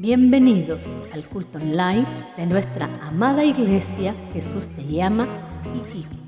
Bienvenidos al culto online de nuestra amada iglesia Jesús te llama Iquique.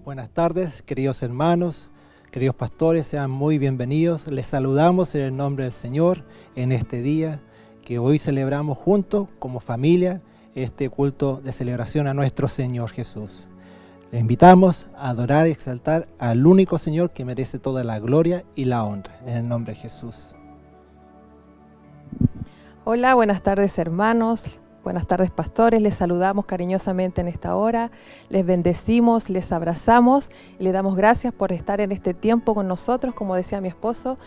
Buenas tardes, queridos hermanos, queridos pastores, sean muy bienvenidos. Les saludamos en el nombre del Señor en este día que hoy celebramos juntos como familia este culto de celebración a nuestro Señor Jesús. Les invitamos a adorar y exaltar al único Señor que merece toda la gloria y la honra, en el nombre de Jesús. Hola, buenas tardes hermanos. Buenas tardes pastores, les saludamos cariñosamente en esta hora, les bendecimos, les abrazamos y le damos gracias por estar en este tiempo con nosotros, como decía mi esposo,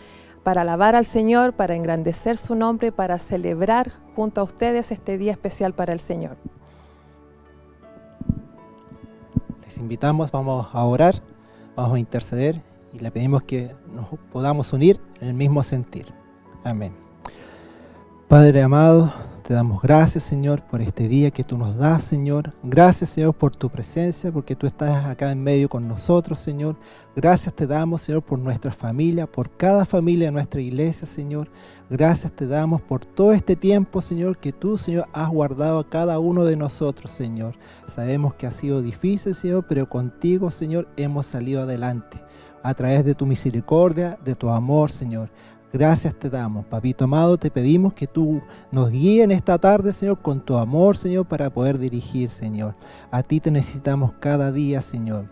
para alabar al Señor, para engrandecer su nombre, para celebrar junto a ustedes este día especial para el Señor. Les invitamos, vamos a orar, vamos a interceder y le pedimos que nos podamos unir en el mismo sentir. Amén. Padre amado, te damos gracias, Señor, por este día que tú nos das, Señor. Gracias, Señor, por tu presencia, porque tú estás acá en medio con nosotros, Señor. Gracias te damos, Señor, por nuestra familia, por cada familia de nuestra iglesia, Señor. Gracias te damos por todo este tiempo, Señor, que tú, Señor, has guardado a cada uno de nosotros, Señor. Sabemos que ha sido difícil, Señor, pero contigo, Señor, hemos salido adelante. A través de tu misericordia, de tu amor, Señor. Gracias te damos, Papito amado, te pedimos que tú nos guíes en esta tarde, Señor, con tu amor, Señor, para poder dirigir, Señor. A ti te necesitamos cada día, Señor.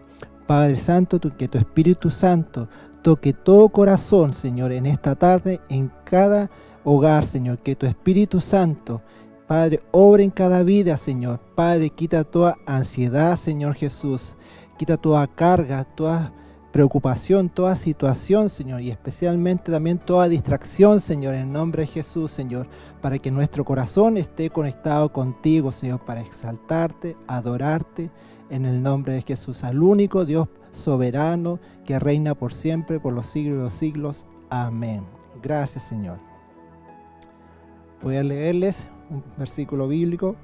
Padre Santo, que tu Espíritu Santo toque todo corazón, Señor, en esta tarde, en cada hogar, Señor. Que tu Espíritu Santo, Padre, obre en cada vida, Señor. Padre, quita toda ansiedad, Señor Jesús. Quita toda carga, toda preocupación, toda situación, Señor, y especialmente también toda distracción, Señor, en el nombre de Jesús, Señor, para que nuestro corazón esté conectado contigo, Señor, para exaltarte, adorarte, en el nombre de Jesús, al único Dios soberano que reina por siempre, por los siglos de los siglos. Amén. Gracias, Señor. Voy a leerles un versículo bíblico,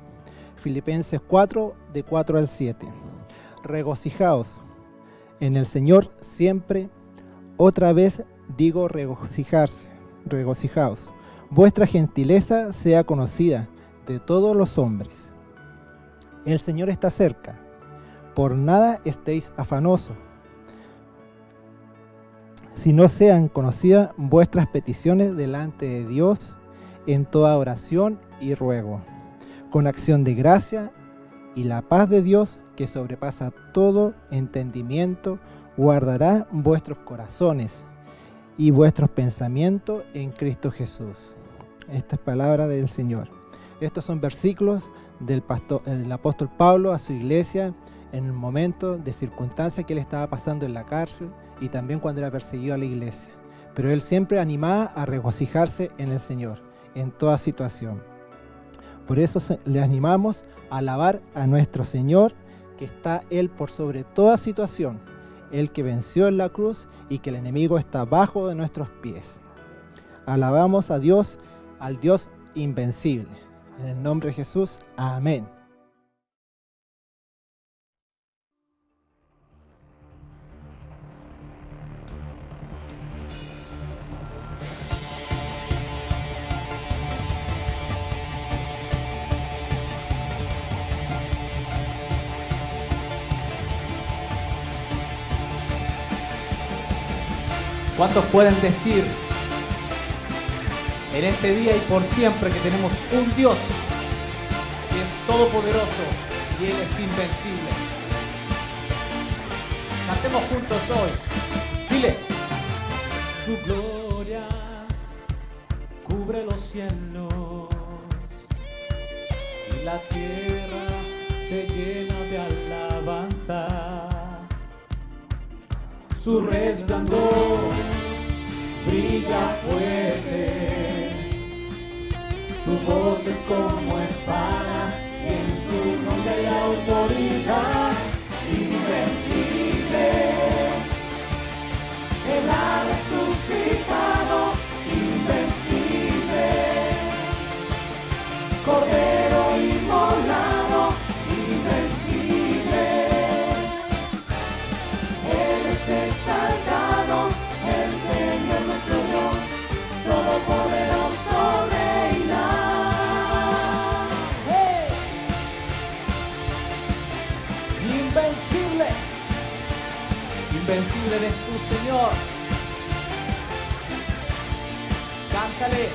Filipenses 4, de 4 al 7. Regocijaos en el Señor siempre, otra vez digo regocijaos. Vuestra gentileza sea conocida de todos los hombres. El Señor está cerca. Por nada estéis afanosos, si no sean conocidas vuestras peticiones delante de Dios en toda oración y ruego, con acción de gracia, y la paz de Dios, que sobrepasa todo entendimiento, guardará vuestros corazones y vuestros pensamientos en Cristo Jesús. Esta es palabra del Señor. Estos son versículos del apóstol Pablo a su iglesia en el momento de circunstancia que él estaba pasando en la cárcel y también cuando era perseguido a la iglesia. Pero él siempre animaba a regocijarse en el Señor, en toda situación. Por eso le animamos a alabar a nuestro Señor, que está Él por sobre toda situación, Él que venció en la cruz y que el enemigo está bajo de nuestros pies. Alabamos a Dios, al Dios invencible. En el nombre de Jesús, amén. ¿Cuántos pueden decir en este día y por siempre que tenemos un Dios que es todopoderoso y Él es invencible? Cantemos juntos hoy. Dile. Su gloria cubre los cielos y la tierra se llena de alabanza. Su resplandor brilla fuerte, su voz es como espada y en su nombre hay autoridad invencible. Él ha resucitado, invencible, Cordero inmolado, invencible. Él es exaltado, el Señor nuestro Dios, todopoderoso reina. ¡Hey! Invencible, invencible eres tú, Señor. Cántale.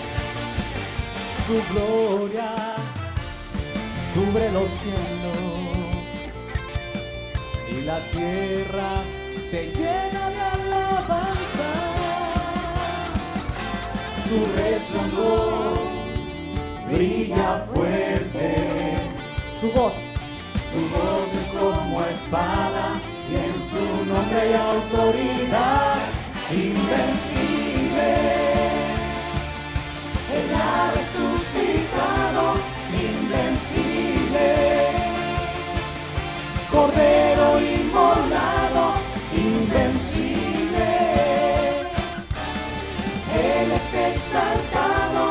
Su gloria cubre los cielos y la tierra se llena de alabanza. Su resplandor brilla fuerte, su voz es como espada y en su nombre hay autoridad invencible. Él ha resucitado, invencible, Cordero inmolado, invencible. Él es exaltado,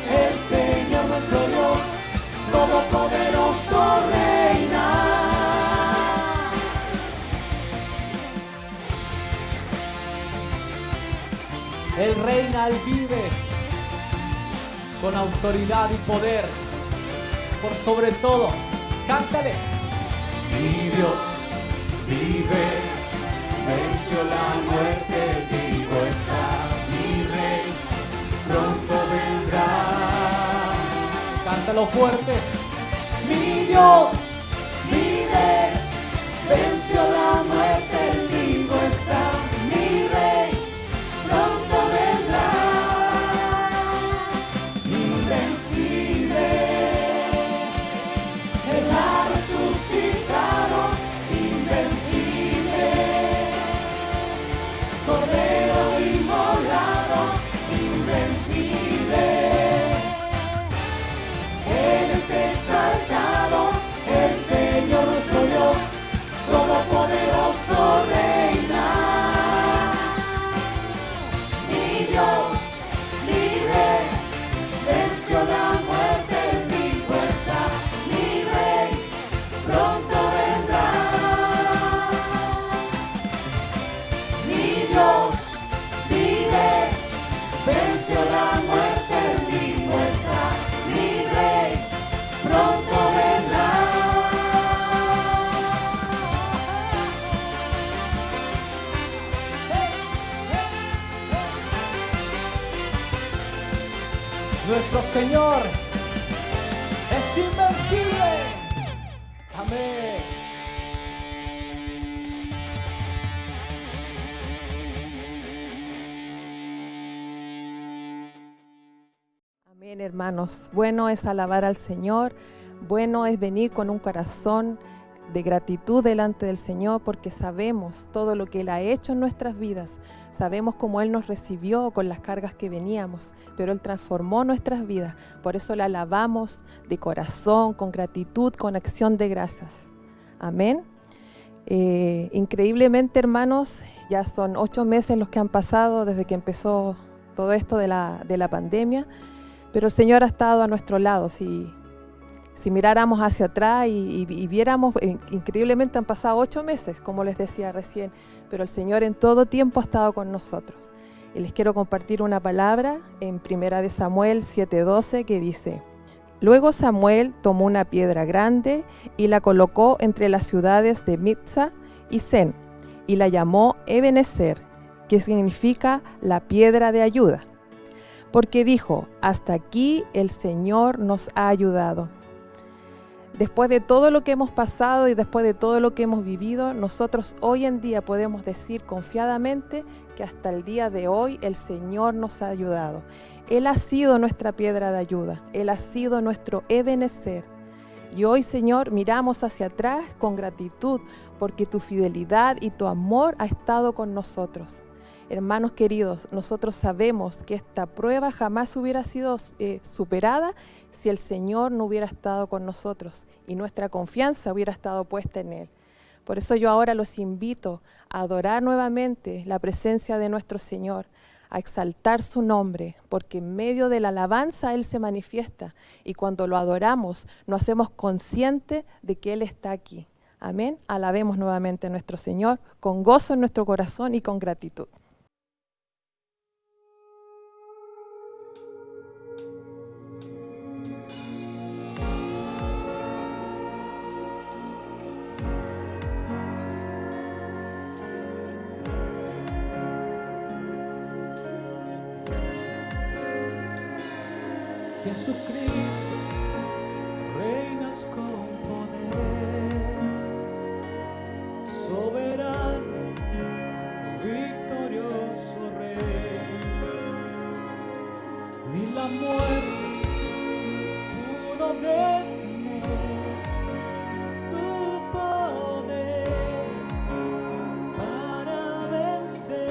el Señor nuestro Dios, todopoderoso reina. Él reina, Él vive con autoridad y poder por sobre todo. Cántale. Mi Dios vive, venció la muerte, vivo está mi Rey, pronto vendrá. Cántalo fuerte. Mi Dios vive, venció la muerte, vivo está mi Rey, pronto vendrá. Invencible, Él ha resucitado, invencible, Cordero inmolado, invencible. Él es exaltado, el Señor nuestro Dios, todopoderoso reina. Mi Dios vive, venció la muerte, vivo está mi Rey, pronto vendrá. Mi Dios vive, venció la muerte, vivo está mi Rey, pronto vendrá. Nuestro Señor es invencible. Amén. Amén, hermanos. Bueno es alabar al Señor, bueno es venir con un corazón de gratitud delante del Señor, porque sabemos todo lo que Él ha hecho en nuestras vidas, sabemos cómo Él nos recibió con las cargas que veníamos, pero Él transformó nuestras vidas. Por eso le alabamos de corazón, con gratitud, con acción de gracias. Amén. Increíblemente, hermanos, ya son 8 meses los que han pasado desde que empezó todo esto de la pandemia, pero el Señor ha estado a nuestro lado. Si miráramos hacia atrás y viéramos, increíblemente han pasado 8 meses, como les decía recién, pero el Señor en todo tiempo ha estado con nosotros. Y les quiero compartir una palabra en 1 Samuel 7:12 que dice: Luego Samuel tomó una piedra grande y la colocó entre las ciudades de Mizpa y Sen, y la llamó Ebenezer, que significa la piedra de ayuda. Porque dijo, hasta aquí el Señor nos ha ayudado. Después de todo lo que hemos pasado y después de todo lo que hemos vivido, nosotros hoy en día podemos decir confiadamente que hasta el día de hoy el Señor nos ha ayudado. Él ha sido nuestra piedra de ayuda, Él ha sido nuestro Ebenezer. Y hoy, Señor, miramos hacia atrás con gratitud porque tu fidelidad y tu amor ha estado con nosotros. Hermanos queridos, nosotros sabemos que esta prueba jamás hubiera sido superada si el Señor no hubiera estado con nosotros y nuestra confianza hubiera estado puesta en Él. Por eso yo ahora los invito a adorar nuevamente la presencia de nuestro Señor, a exaltar su nombre, porque en medio de la alabanza Él se manifiesta y cuando lo adoramos nos hacemos conscientes de que Él está aquí. Amén. Alabemos nuevamente a nuestro Señor con gozo en nuestro corazón y con gratitud. Jesucristo, reinas con poder, soberano, victorioso Rey. Ni la muerte pudo detener tu poder para vencer.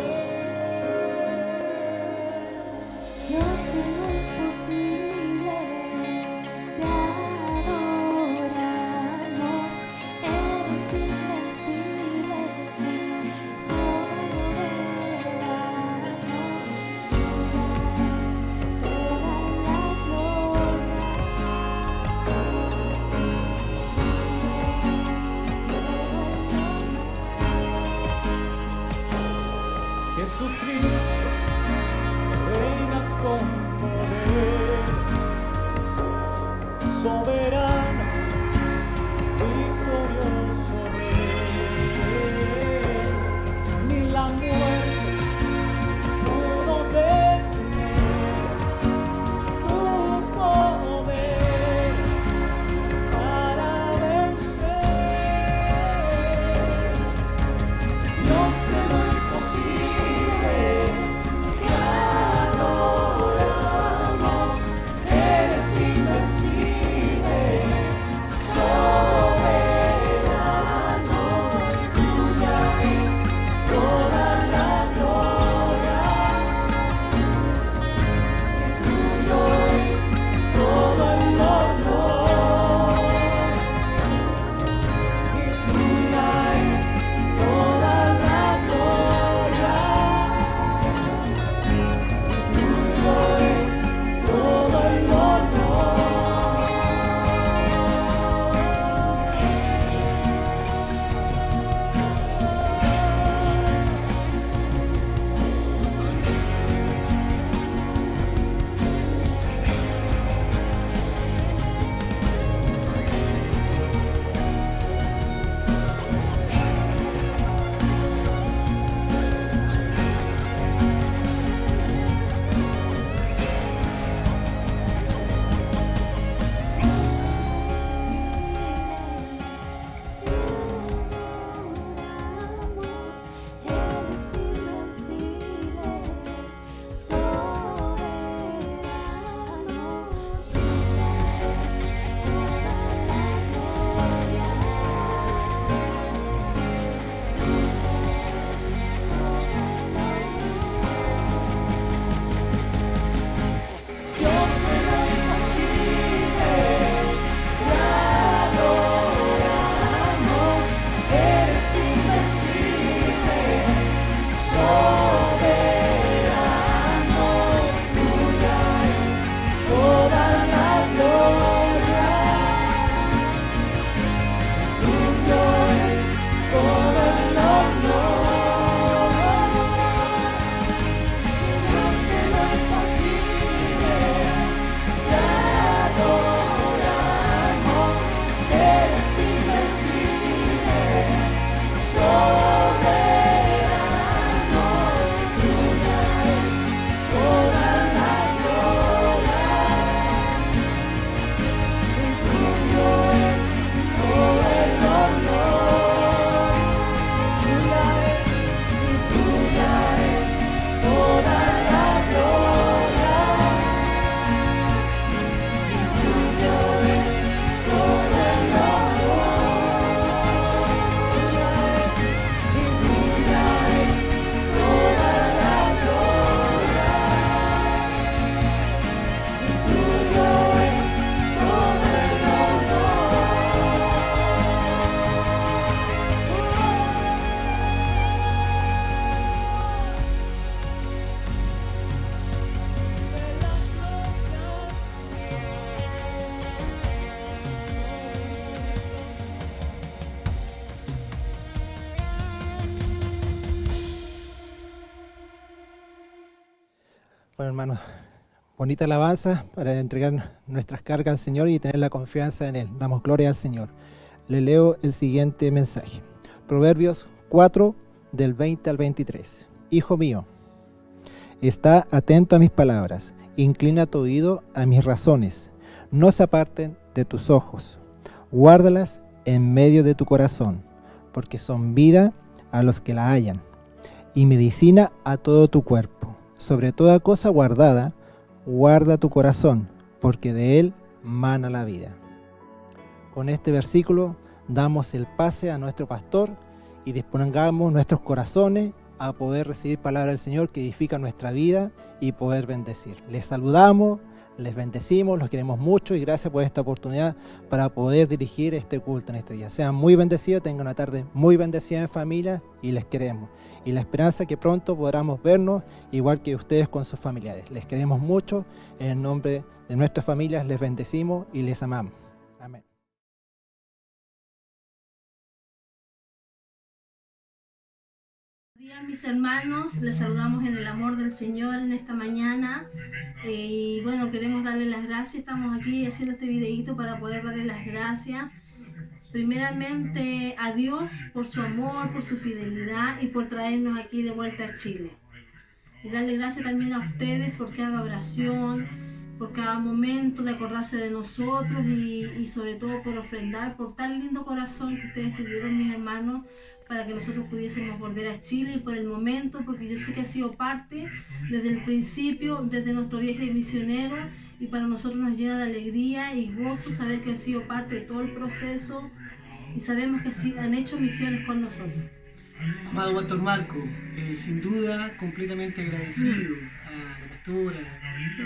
Dios en lo imposible, te adoramos, eres invencible, soberano, tuya es toda la gloria, Jesucristo, reinas con poder, Bueno, hermanos, bonita alabanza para entregar nuestras cargas al Señor y tener la confianza en Él. Damos gloria al Señor. Le leo el siguiente mensaje. Proverbios 4, del 20 al 23. Hijo mío, está atento a mis palabras, inclina tu oído a mis razones, no se aparten de tus ojos, guárdalas en medio de tu corazón, porque son vida a los que la hallan, y medicina a todo tu cuerpo. Sobre toda cosa guardada, guarda tu corazón, porque de él mana la vida. Con este versículo damos el pase a nuestro pastor y dispongamos nuestros corazones a poder recibir palabra del Señor que edifica nuestra vida y poder bendecir. Les saludamos, les bendecimos, los queremos mucho y gracias por esta oportunidad para poder dirigir este culto en este día. Sean muy bendecidos, tengan una tarde muy bendecida en familia y les queremos. Y la esperanza que pronto podamos vernos igual que ustedes con sus familiares. Les queremos mucho, en el nombre de nuestras familias les bendecimos y les amamos. Amén. Buenos días, mis hermanos, les saludamos en el amor del Señor en esta mañana y bueno, queremos darle las gracias. Estamos aquí haciendo este videíto para poder darle las gracias primeramente a Dios por su amor, por su fidelidad y por traernos aquí de vuelta a Chile, y darle gracias también a ustedes por cada oración, por cada momento de acordarse de nosotros y sobre todo por ofrendar por tan lindo corazón que ustedes tuvieron, mis hermanos, para que nosotros pudiésemos volver a Chile, y por el momento, porque yo sé que ha sido parte desde el principio, desde nuestro viaje misionero, y para nosotros nos llena de alegría y gozo saber que han sido parte de todo el proceso y sabemos que han hecho misiones con nosotros. Amado Pastor Marco, sin duda completamente agradecido a la pastora,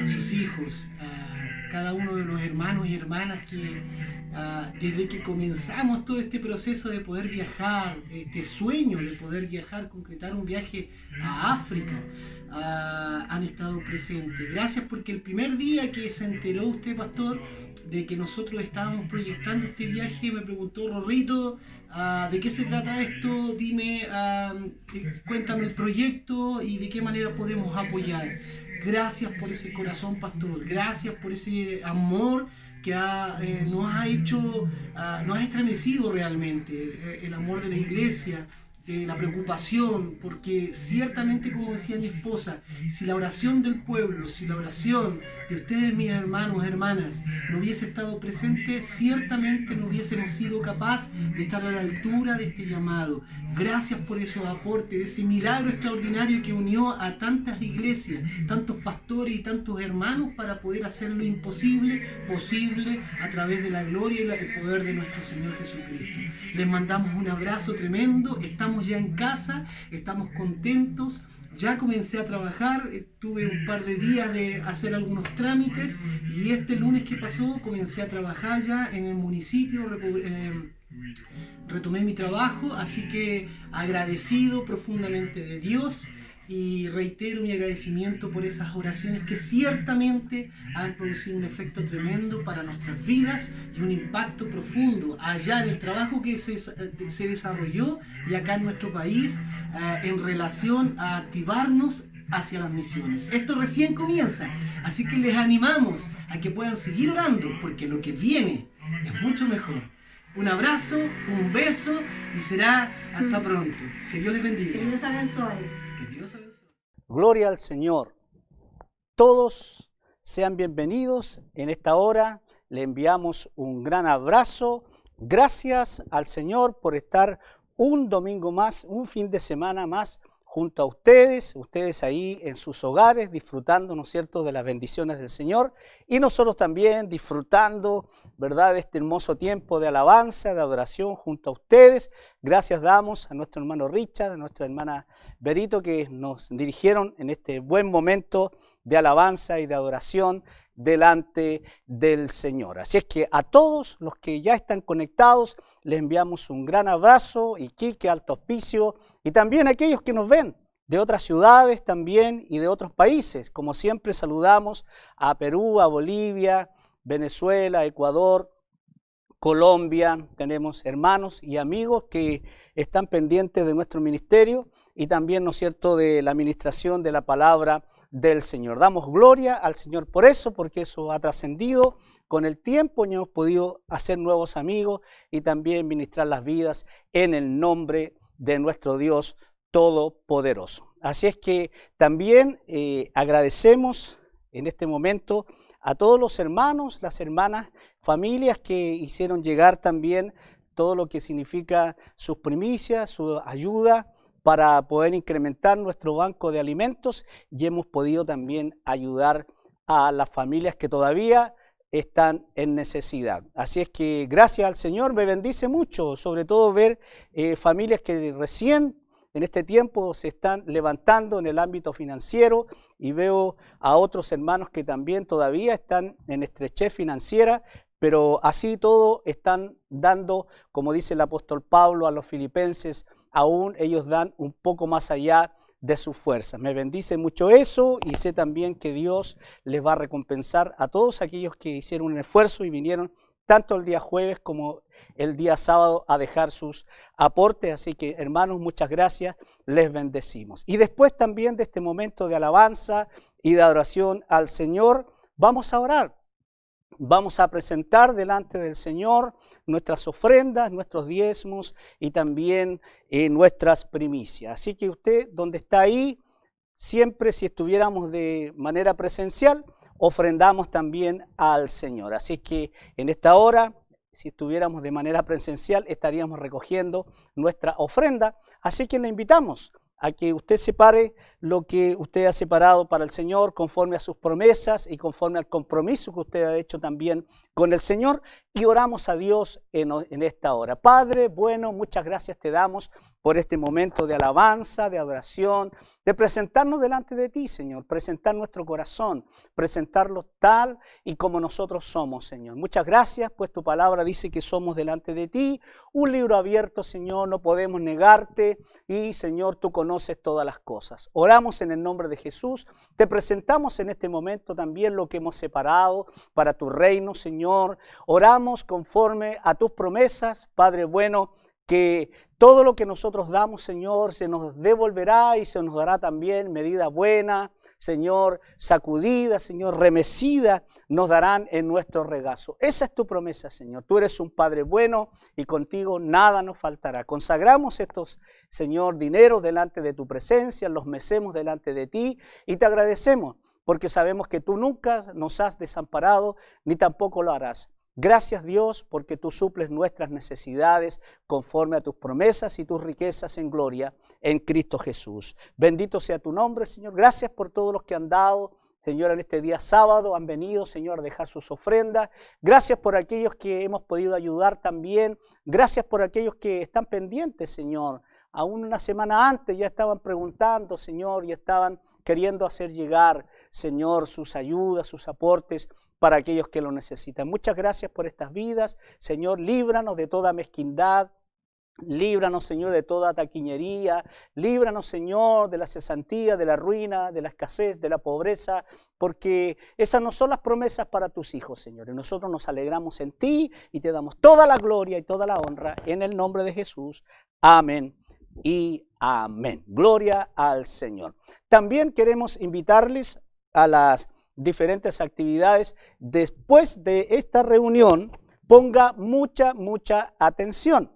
a sus hijos, a cada uno de los hermanos y hermanas que desde que comenzamos todo este proceso de poder viajar, este sueño de poder viajar, concretar un viaje a África, han estado presentes. Gracias, porque el primer día que se enteró usted, pastor, de que nosotros estábamos proyectando este viaje, me preguntó: Rorrito, ¿de qué se trata esto? Dime, cuéntame el proyecto y de qué manera podemos apoyar. Gracias por ese corazón, pastor. Gracias por ese amor que nos ha hecho, nos ha estremecido realmente. El amor de la iglesia, la preocupación, porque ciertamente, como decía mi esposa, si la oración del pueblo, si la oración de ustedes, mis hermanos, hermanas, no hubiese estado presente, ciertamente no hubiésemos sido capaces de estar a la altura de este llamado. Gracias por esos aportes, ese milagro extraordinario que unió a tantas iglesias, tantos pastores y tantos hermanos para poder hacer lo imposible posible a través de la gloria y el poder de nuestro Señor Jesucristo. Les mandamos un abrazo tremendo. Estamos ya en casa, estamos contentos. Ya comencé a trabajar, tuve un par de días de hacer algunos trámites y este lunes que pasó comencé a trabajar ya en el municipio, retomé mi trabajo, así que agradecido profundamente de Dios. Y reitero mi agradecimiento por esas oraciones que ciertamente han producido un efecto tremendo para nuestras vidas y un impacto profundo allá en el trabajo que se desarrolló y acá en nuestro país en relación a activarnos hacia las misiones. Esto recién comienza, así que les animamos a que puedan seguir orando, porque lo que viene es mucho mejor. Un abrazo, un beso y será hasta pronto. Que Dios les bendiga. Que Dios abençoe. Gloria al Señor. Todos sean bienvenidos en esta hora. Le enviamos un gran abrazo. Gracias al Señor por estar un domingo más, un fin de semana más junto a ustedes ahí en sus hogares, disfrutando, ¿no es cierto?, de las bendiciones del Señor, y nosotros también disfrutando, ¿verdad?, de este hermoso tiempo de alabanza, de adoración junto a ustedes. Gracias damos a nuestro hermano Richard, a nuestra hermana Berito, que nos dirigieron en este buen momento de alabanza y de adoración delante del Señor. Así es que a todos los que ya están conectados, les enviamos un gran abrazo, Iquique, Alto Hospicio, y también a aquellos que nos ven de otras ciudades también y de otros países. Como siempre saludamos a Perú, a Bolivia, Venezuela, Ecuador, Colombia. Tenemos hermanos y amigos que están pendientes de nuestro ministerio y también, ¿no es cierto?, de la administración de la palabra del Señor. Damos gloria al Señor por eso, porque eso ha trascendido con el tiempo y hemos podido hacer nuevos amigos y también ministrar las vidas en el nombre de nuestro Dios Todopoderoso. Así es que también agradecemos en este momento a todos los hermanos, las hermanas, familias que hicieron llegar también todo lo que significa sus primicias, su ayuda para poder incrementar nuestro banco de alimentos, y hemos podido también ayudar a las familias que todavía están en necesidad. Así es que gracias al Señor, me bendice mucho, sobre todo ver familias que recién en este tiempo se están levantando en el ámbito financiero, y veo a otros hermanos que también todavía están en estrechez financiera, pero así todo están dando, como dice el apóstol Pablo a los filipenses, aún ellos dan un poco más allá de sus fuerzas. Me bendice mucho eso, y sé también que Dios les va a recompensar a todos aquellos que hicieron un esfuerzo y vinieron tanto el día jueves como el día sábado a dejar sus aportes. Así que, hermanos, muchas gracias, les bendecimos. Y después también de este momento de alabanza y de adoración al Señor, vamos a orar. Vamos a presentar delante del Señor nuestras ofrendas, nuestros diezmos y también nuestras primicias. Así que usted, donde está ahí, siempre si estuviéramos de manera presencial, ofrendamos también al Señor. Así que en esta hora, si estuviéramos de manera presencial, estaríamos recogiendo nuestra ofrenda. Así que le invitamos a que usted separe lo que usted ha separado para el Señor conforme a sus promesas y conforme al compromiso que usted ha hecho también con el Señor, y oramos a Dios en esta hora. Padre, bueno, muchas gracias te damos por este momento de alabanza, de adoración, de presentarnos delante de ti, Señor, presentar nuestro corazón, presentarlo tal y como nosotros somos, Señor. Muchas gracias, pues tu palabra dice que somos delante de ti un libro abierto, Señor, no podemos negarte, y Señor, tú conoces todas las cosas. Oramos en el nombre de Jesús, te presentamos en este momento también lo que hemos separado para tu reino, Señor. Oramos conforme a tus promesas, Padre bueno, que todo lo que nosotros damos, Señor, se nos devolverá y se nos dará también medida buena, Señor, sacudida, Señor, remecida, nos darán en nuestro regazo. Esa es tu promesa, Señor. Tú eres un Padre bueno y contigo nada nos faltará. Consagramos estos, Señor, dineros delante de tu presencia, los mecemos delante de ti y te agradecemos porque sabemos que tú nunca nos has desamparado ni tampoco lo harás. Gracias, Dios, porque tú suples nuestras necesidades conforme a tus promesas y tus riquezas en gloria en Cristo Jesús. Bendito sea tu nombre, Señor. Gracias por todos los que han dado, Señor, en este día sábado, han venido, Señor, a dejar sus ofrendas. Gracias por aquellos que hemos podido ayudar también. Gracias por aquellos que están pendientes, Señor. Aún una semana antes ya estaban preguntando, Señor, y estaban queriendo hacer llegar, Señor, sus ayudas, sus aportes para aquellos que lo necesitan. Muchas gracias por estas vidas. Señor, líbranos de toda mezquindad. Líbranos, Señor, de toda taquiñería. Líbranos, Señor, de la cesantía, de la ruina, de la escasez, de la pobreza, porque esas no son las promesas para tus hijos, Señor. Y nosotros nos alegramos en ti y te damos toda la gloria y toda la honra en el nombre de Jesús. Amén y amén. Gloria al Señor. También queremos invitarles a las diferentes actividades. Después de esta reunión, ponga mucha atención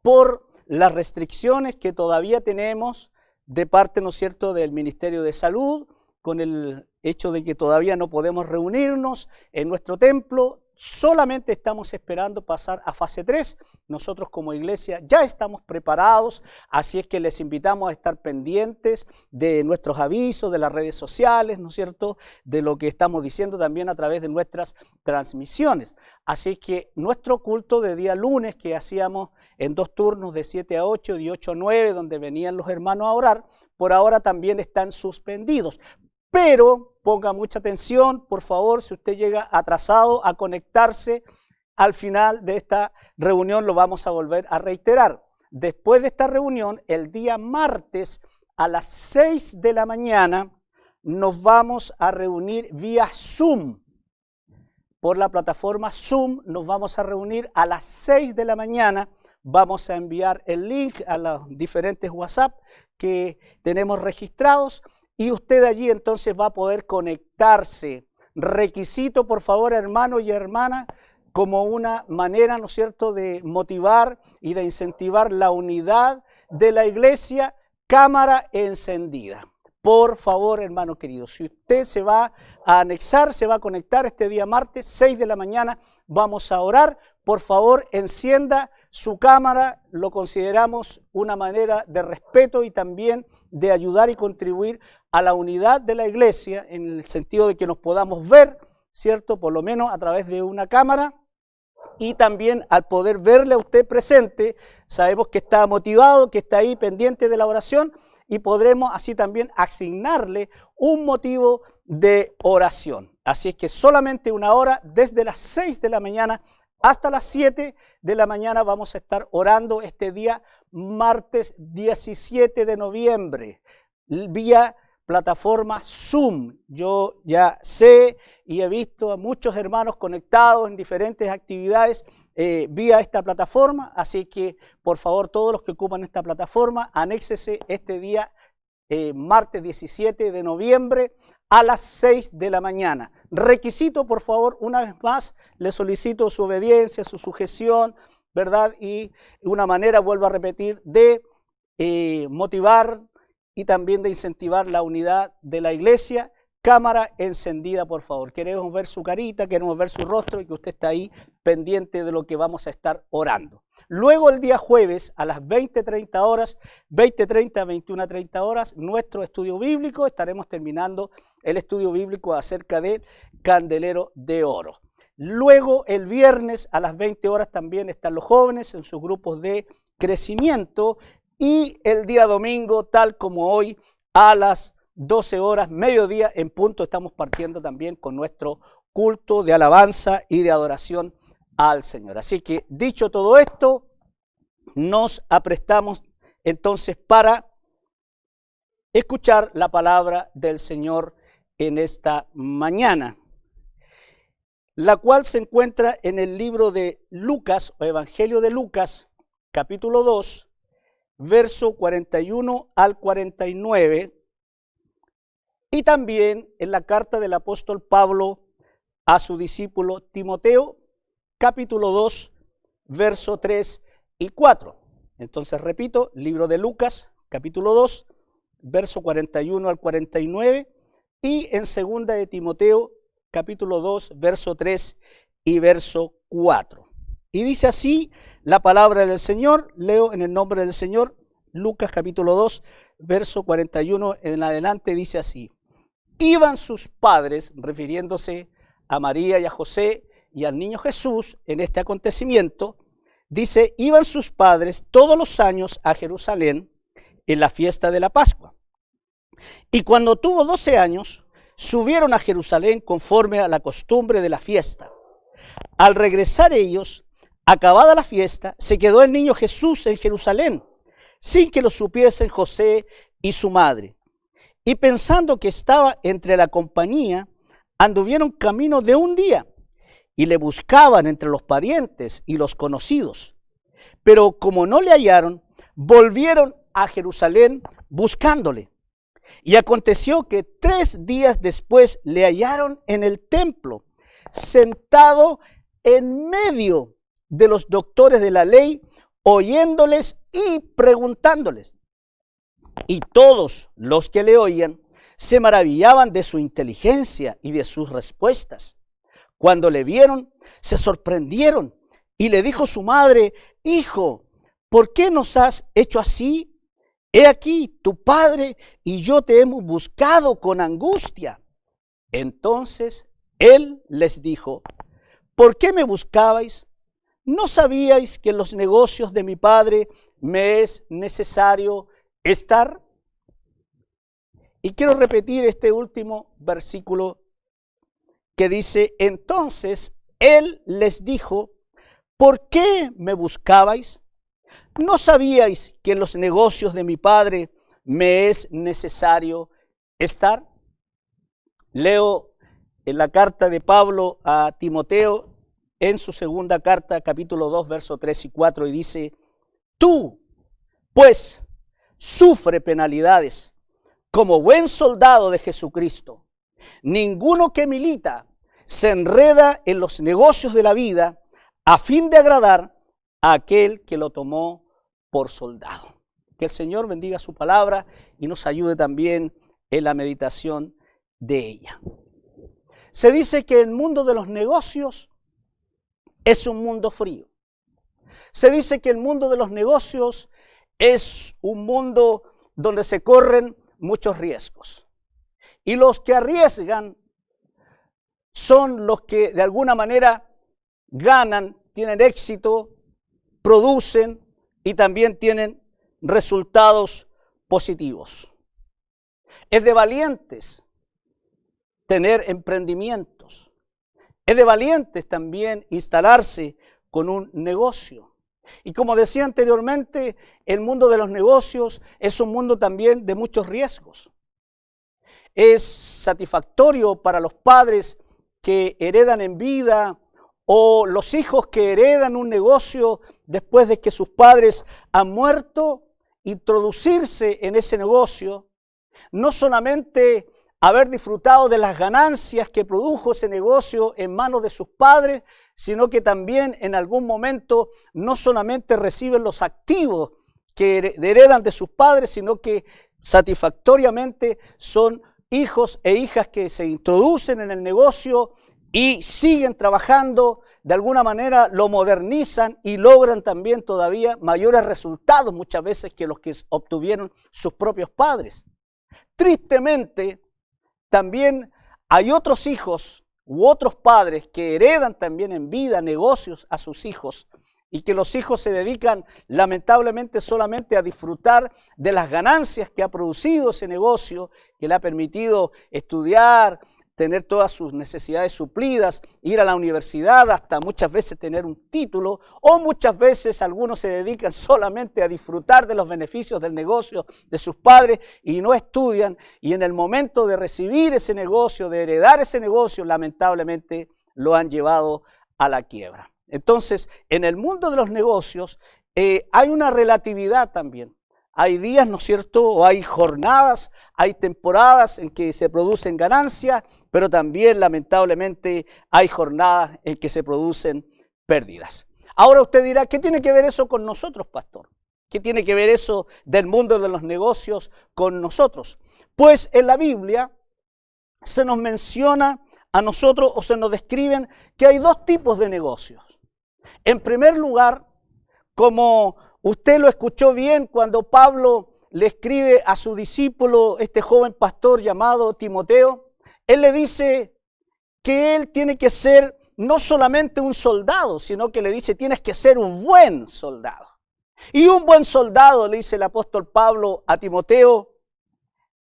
por las restricciones que todavía tenemos de parte, ¿no es cierto?, del Ministerio de Salud, con el hecho de que todavía no podemos reunirnos en nuestro templo. Solamente estamos esperando pasar a fase 3. Nosotros como iglesia ya estamos preparados, así es que les invitamos a estar pendientes de nuestros avisos, de las redes sociales, ¿no es cierto?, de lo que estamos diciendo también a través de nuestras transmisiones. Así que nuestro culto de día lunes, que hacíamos en 2 turnos de 7 a 8 y de 8 a 9, donde venían los hermanos a orar, por ahora también están suspendidos. Pero ponga mucha atención, por favor, si usted llega atrasado a conectarse, al final de esta reunión lo vamos a volver a reiterar. Después de esta reunión, el día martes a las 6 de la mañana, nos vamos a reunir vía Zoom. Por la plataforma Zoom nos vamos a reunir a las 6 de la mañana. Vamos a enviar el link a los diferentes WhatsApp que tenemos registrados. y usted allí entonces va a poder conectarse. Requisito, por favor, hermano y hermana, como una manera, ¿no es cierto?, de motivar y de incentivar la unidad de la iglesia, cámara encendida. Por favor, hermano querido, si usted se va a anexar, se va a conectar este día martes, 6 de la mañana, vamos a orar. Por favor, encienda su cámara, lo consideramos una manera de respeto y también de ayudar y contribuir a la unidad de la iglesia, en el sentido de que nos podamos ver, ¿cierto?, por lo menos a través de una cámara. Y también al poder verle a usted presente, sabemos que está motivado, que está ahí pendiente de la oración, y podremos así también asignarle un motivo de oración. Así es que solamente una hora, desde las 6 de la mañana hasta las 7 de la mañana vamos a estar orando este día martes 17 de noviembre, vía plataforma Zoom. Yo ya sé y he visto a muchos hermanos conectados en diferentes actividades vía esta plataforma, así que por favor todos los que ocupan esta plataforma, anéxese este día martes 17 de noviembre a las 6 de la mañana. Requisito, por favor, una vez más, le solicito su obediencia, su sujeción, ¿verdad? Y una manera, vuelvo a repetir, de motivar y también de incentivar la unidad de la iglesia. Cámara encendida, por favor. Queremos ver su carita, queremos ver su rostro y que usted está ahí pendiente de lo que vamos a estar orando. Luego el día jueves a las 20:30 horas, 20:30 a 21:30 horas, nuestro estudio bíblico. Estaremos terminando el estudio bíblico acerca del candelero de oro. Luego el viernes a las 20 horas también están los jóvenes en sus grupos de crecimiento. Y el día domingo, tal como hoy, a las 12 horas, mediodía en punto, estamos partiendo también con nuestro culto de alabanza y de adoración al Señor. Así que, dicho todo esto, nos aprestamos entonces para escuchar la palabra del Señor en esta mañana, la cual se encuentra en el libro de Lucas, o Evangelio de Lucas, capítulo 2, verso 41 al 49, y también en la carta del apóstol Pablo a su discípulo Timoteo, capítulo 2, verso 3 y 4. Entonces repito, libro de Lucas, capítulo 2, verso 41 al 49, y en segunda de Timoteo, capítulo 2, verso 3 y verso 4. Y dice así la palabra del Señor, leo en el nombre del Señor, Lucas capítulo 2, verso 41 en adelante, dice así: iban sus padres, refiriéndose a María y a José y al niño Jesús en este acontecimiento, dice, iban sus padres todos los años a Jerusalén en la fiesta de la Pascua. Y cuando tuvo 12 años, subieron a Jerusalén conforme a la costumbre de la fiesta. Al regresar ellos, acabada la fiesta, se quedó el niño Jesús en Jerusalén, sin que lo supiesen José y su madre. Y pensando que estaba entre la compañía, anduvieron camino de un día y le buscaban entre los parientes y los conocidos. Pero como no le hallaron, volvieron a Jerusalén buscándole. Y aconteció que 3 días después le hallaron en el templo, sentado en medio de los doctores de la ley, oyéndoles y preguntándoles. Y todos los que le oían se maravillaban de su inteligencia y de sus respuestas. Cuando le vieron, se sorprendieron y le dijo su madre: hijo, ¿por qué nos has hecho así? He aquí, tu padre y yo te hemos buscado con angustia. Entonces él les dijo: ¿por qué me buscabais? ¿No sabíais que en los negocios de mi padre me es necesario estar? Y quiero repetir este último versículo que dice: entonces él les dijo: ¿por qué me buscabais? ¿No sabíais que en los negocios de mi padre me es necesario estar? Leo en la carta de Pablo a Timoteo, en su segunda carta, capítulo 2, versos 3 y 4, y dice: tú, pues, sufre penalidades como buen soldado de Jesucristo, ninguno que milita se enreda en los negocios de la vida a fin de agradar a aquel que lo tomó por soldado. Que el Señor bendiga su palabra y nos ayude también en la meditación de ella. Se dice que el mundo de los negocios es un mundo frío. Se dice que el mundo de los negocios es un mundo donde se corren muchos riesgos. Y los que arriesgan son los que de alguna manera ganan, tienen éxito, producen y también tienen resultados positivos. Es de valientes tener emprendimientos. Es de valientes también instalarse con un negocio. Y como decía anteriormente, el mundo de los negocios es un mundo también de muchos riesgos. Es satisfactorio para los padres que heredan en vida o los hijos que heredan un negocio después de que sus padres han muerto, introducirse en ese negocio, no solamente haber disfrutado de las ganancias que produjo ese negocio en manos de sus padres, sino que también en algún momento no solamente reciben los activos que heredan de sus padres, sino que satisfactoriamente son hijos e hijas que se introducen en el negocio y siguen trabajando, de alguna manera lo modernizan y logran también todavía mayores resultados muchas veces que los que obtuvieron sus propios padres. Tristemente, también hay otros hijos u otros padres que heredan también en vida negocios a sus hijos y que los hijos se dedican lamentablemente solamente a disfrutar de las ganancias que ha producido ese negocio, que le ha permitido estudiar, tener todas sus necesidades suplidas, ir a la universidad, hasta muchas veces tener un título, o muchas veces algunos se dedican solamente a disfrutar de los beneficios del negocio de sus padres y no estudian, y en el momento de recibir ese negocio, de heredar ese negocio, lamentablemente lo han llevado a la quiebra. Entonces, en el mundo de los negocios hay una relatividad también. Hay días, ¿no es cierto?, o hay jornadas, hay temporadas en que se producen ganancias, pero también lamentablemente hay jornadas en que se producen pérdidas. Ahora usted dirá, ¿qué tiene que ver eso con nosotros, pastor? ¿Qué tiene que ver eso del mundo de los negocios con nosotros? Pues en la Biblia se nos menciona a nosotros o se nos describen que hay dos tipos de negocios. En primer lugar, como usted lo escuchó bien cuando Pablo le escribe a su discípulo, este joven pastor llamado Timoteo, él le dice que él tiene que ser no solamente un soldado, sino que le dice, tienes que ser un buen soldado. Y un buen soldado, le dice el apóstol Pablo a Timoteo,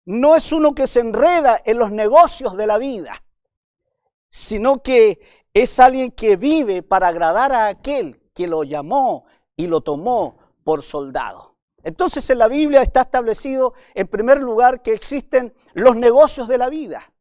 no es uno que se enreda en los negocios de la vida, sino que es alguien que vive para agradar a aquel que lo llamó y lo tomó por soldado. Entonces en la Biblia está establecido en primer lugar que existen los negocios de la vida.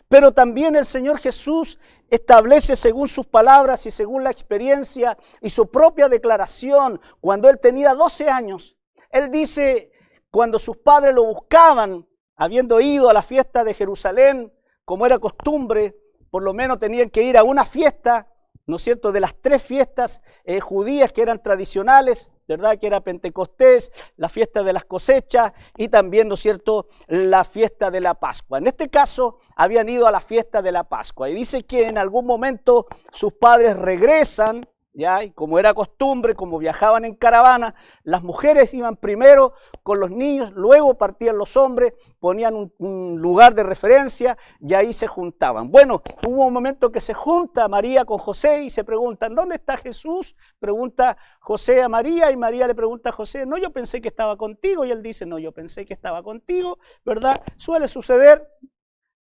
Pero también el Señor Jesús establece según sus palabras y según la experiencia y su propia declaración cuando él tenía 12 años. Él dice, cuando sus padres lo buscaban, habiendo ido a la fiesta de Jerusalén, como era costumbre, por lo menos tenían que ir a una fiesta, ¿no es cierto?, de las 3 fiestas judías que eran tradicionales, ¿verdad?, que era Pentecostés, la fiesta de las cosechas y también, ¿no es cierto?, la fiesta de la Pascua. En este caso, habían ido a la fiesta de la Pascua y dice que en algún momento sus padres regresan, ¿ya? Y como era costumbre, como viajaban en caravana, las mujeres iban primero con los niños, luego partían los hombres, ponían un lugar de referencia y ahí se juntaban. Bueno, hubo un momento que se junta María con José y se preguntan, ¿dónde está Jesús? Pregunta José a María y María le pregunta a José, no, yo pensé que estaba contigo, y él dice, no, yo pensé que estaba contigo, ¿verdad? Suele suceder,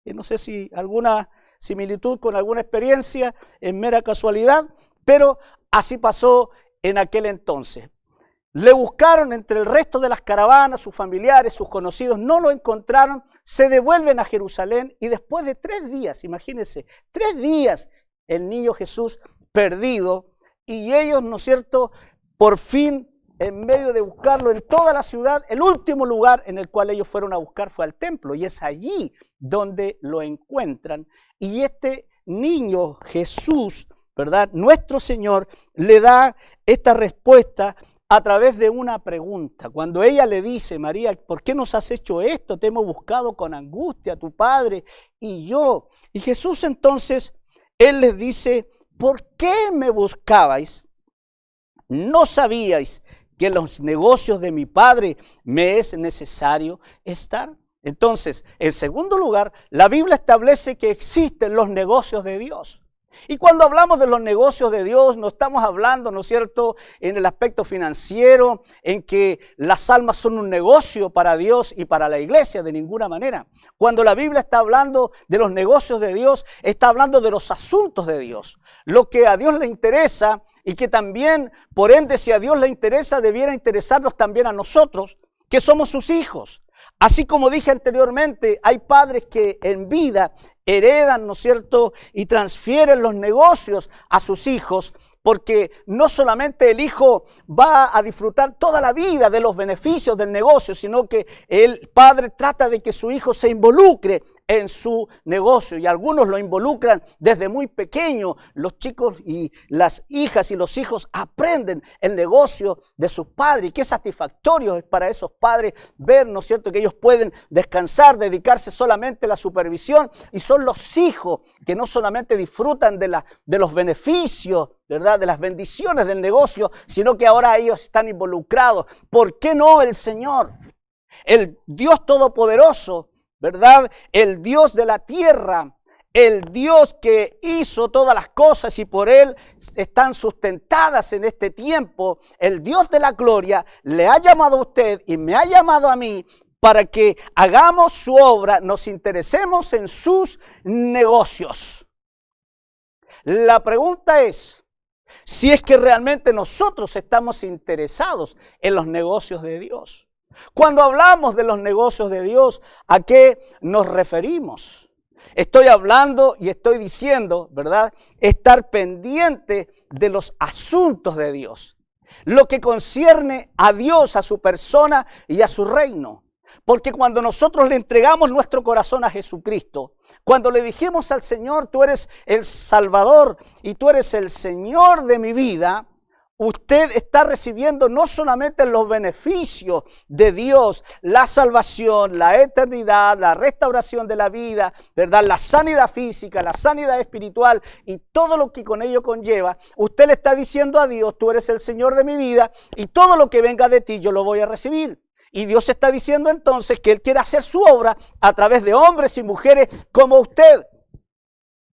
no sé si alguna similitud con alguna experiencia, en mera casualidad, pero así pasó en aquel entonces. Le buscaron entre el resto de las caravanas, sus familiares, sus conocidos, no lo encontraron, se devuelven a Jerusalén y después de 3 días, imagínense, 3 días el niño Jesús perdido y ellos, ¿no es cierto?, por fin en medio de buscarlo en toda la ciudad, el último lugar en el cual ellos fueron a buscar fue al templo, y es allí donde lo encuentran. Y este niño Jesús, ¿verdad? Nuestro Señor le da esta respuesta a través de una pregunta. Cuando ella le dice, María, ¿por qué nos has hecho esto? Te hemos buscado con angustia a tu padre y yo. Y Jesús entonces, él les dice, ¿por qué me buscabais? ¿No sabíais que en los negocios de mi padre me es necesario estar? Entonces, en segundo lugar, la Biblia establece que existen los negocios de Dios. Y cuando hablamos de los negocios de Dios, no estamos hablando, ¿no es cierto?, en el aspecto financiero, en que las almas son un negocio para Dios y para la iglesia, de ninguna manera. Cuando la Biblia está hablando de los negocios de Dios, está hablando de los asuntos de Dios. Lo que a Dios le interesa y que también, por ende, si a Dios le interesa, debiera interesarnos también a nosotros, que somos sus hijos. Así como dije anteriormente, hay padres que en vida heredan, ¿no es cierto?, y transfieren los negocios a sus hijos, porque no solamente el hijo va a disfrutar toda la vida de los beneficios del negocio, sino que el padre trata de que su hijo se involucre en su negocio, y algunos lo involucran desde muy pequeño. Los chicos y las hijas y los hijos aprenden el negocio de sus padres, y qué satisfactorio es para esos padres ver, ¿no es cierto?, que ellos pueden descansar, dedicarse solamente a la supervisión, y son los hijos que no solamente disfrutan de los beneficios, ¿verdad?, de las bendiciones del negocio, sino que ahora ellos están involucrados. ¿Por qué no el Señor, el Dios Todopoderoso, ¿verdad?, el Dios de la tierra, el Dios que hizo todas las cosas y por Él están sustentadas en este tiempo, el Dios de la gloria, le ha llamado a usted y me ha llamado a mí para que hagamos su obra, nos interesemos en sus negocios? La pregunta es, si es que realmente nosotros estamos interesados en los negocios de Dios. Cuando hablamos de los negocios de Dios, ¿a qué nos referimos? Estoy hablando y estoy diciendo, ¿verdad?, estar pendiente de los asuntos de Dios, lo que concierne a Dios, a su persona y a su reino. Porque cuando nosotros le entregamos nuestro corazón a Jesucristo, cuando le dijimos al Señor, tú eres el Salvador y tú eres el Señor de mi vida, usted está recibiendo no solamente los beneficios de Dios, la salvación, la eternidad, la restauración de la vida, ¿verdad?, la sanidad física, la sanidad espiritual y todo lo que con ello conlleva. Usted le está diciendo a Dios, tú eres el Señor de mi vida y todo lo que venga de ti yo lo voy a recibir. Y Dios está diciendo entonces que Él quiere hacer su obra a través de hombres y mujeres como usted.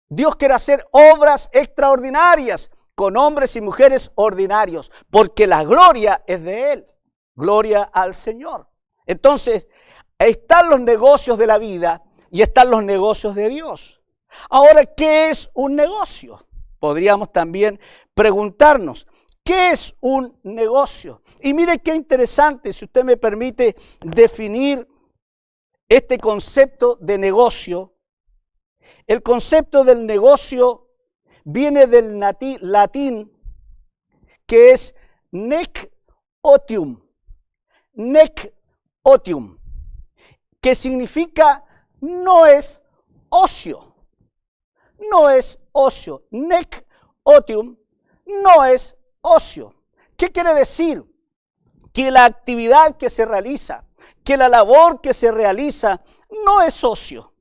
Dios quiere hacer obras extraordinarias con hombres y mujeres ordinarios, porque la gloria es de Él. Gloria al Señor. Entonces, están los negocios de la vida y están los negocios de Dios. Ahora, ¿qué es un negocio? Podríamos también preguntarnos, ¿qué es un negocio? Y mire qué interesante, si usted me permite definir este concepto de negocio. El concepto del negocio viene del latín, que es nec otium. Nec otium, que significa no es ocio. No es ocio. Nec otium no es ocio. ¿Qué quiere decir? Que la actividad que se realiza, que la labor que se realiza no es ocio.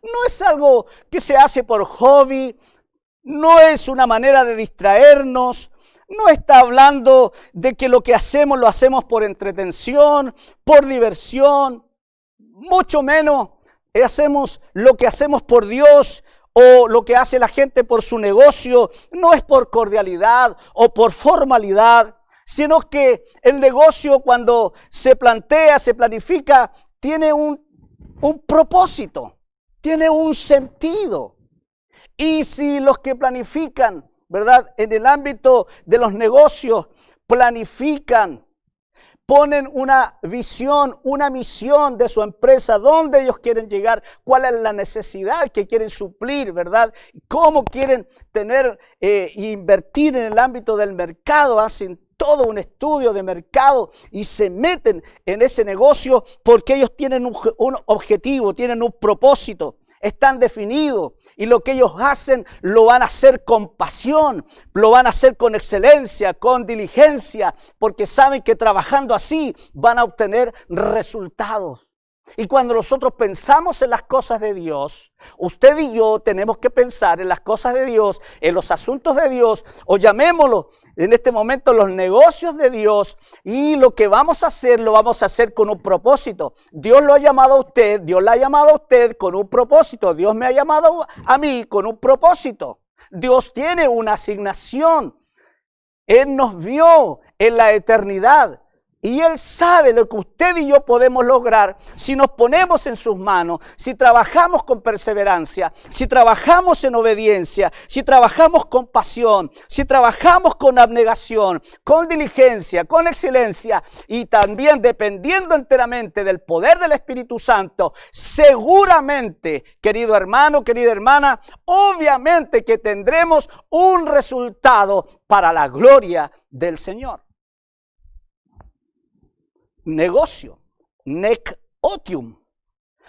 No es algo que se hace por hobby, no es una manera de distraernos, no está hablando de que lo que hacemos lo hacemos por entretención, por diversión, mucho menos hacemos lo que hacemos por Dios o lo que hace la gente por su negocio, no es por cordialidad o por formalidad, sino que el negocio cuando se plantea, se planifica, tiene un propósito, tiene un sentido. Y si los que planifican, ¿verdad?, en el ámbito de los negocios, planifican, ponen una visión, una misión de su empresa, dónde ellos quieren llegar, cuál es la necesidad que quieren suplir, ¿verdad?, cómo quieren tener e invertir en el ámbito del mercado, hacen todo un estudio de mercado y se meten en ese negocio porque ellos tienen un objetivo, tienen un propósito, están definidos. Y lo que ellos hacen lo van a hacer con pasión, lo van a hacer con excelencia, con diligencia, porque saben que trabajando así van a obtener resultados. Y cuando nosotros pensamos en las cosas de Dios, usted y yo tenemos que pensar en las cosas de Dios, en los asuntos de Dios, o llamémoslo en este momento los negocios de Dios, y lo que vamos a hacer, lo vamos a hacer con un propósito. Dios lo ha llamado a usted, Dios la ha llamado a usted con un propósito, Dios me ha llamado a mí con un propósito. Dios tiene una asignación, Él nos vio en la eternidad. Y Él sabe lo que usted y yo podemos lograr si nos ponemos en sus manos, si trabajamos con perseverancia, si trabajamos en obediencia, si trabajamos con pasión, si trabajamos con abnegación, con diligencia, con excelencia y también dependiendo enteramente del poder del Espíritu Santo. Seguramente, querido hermano, querida hermana, obviamente que tendremos un resultado para la gloria del Señor. Negocio, nec otium,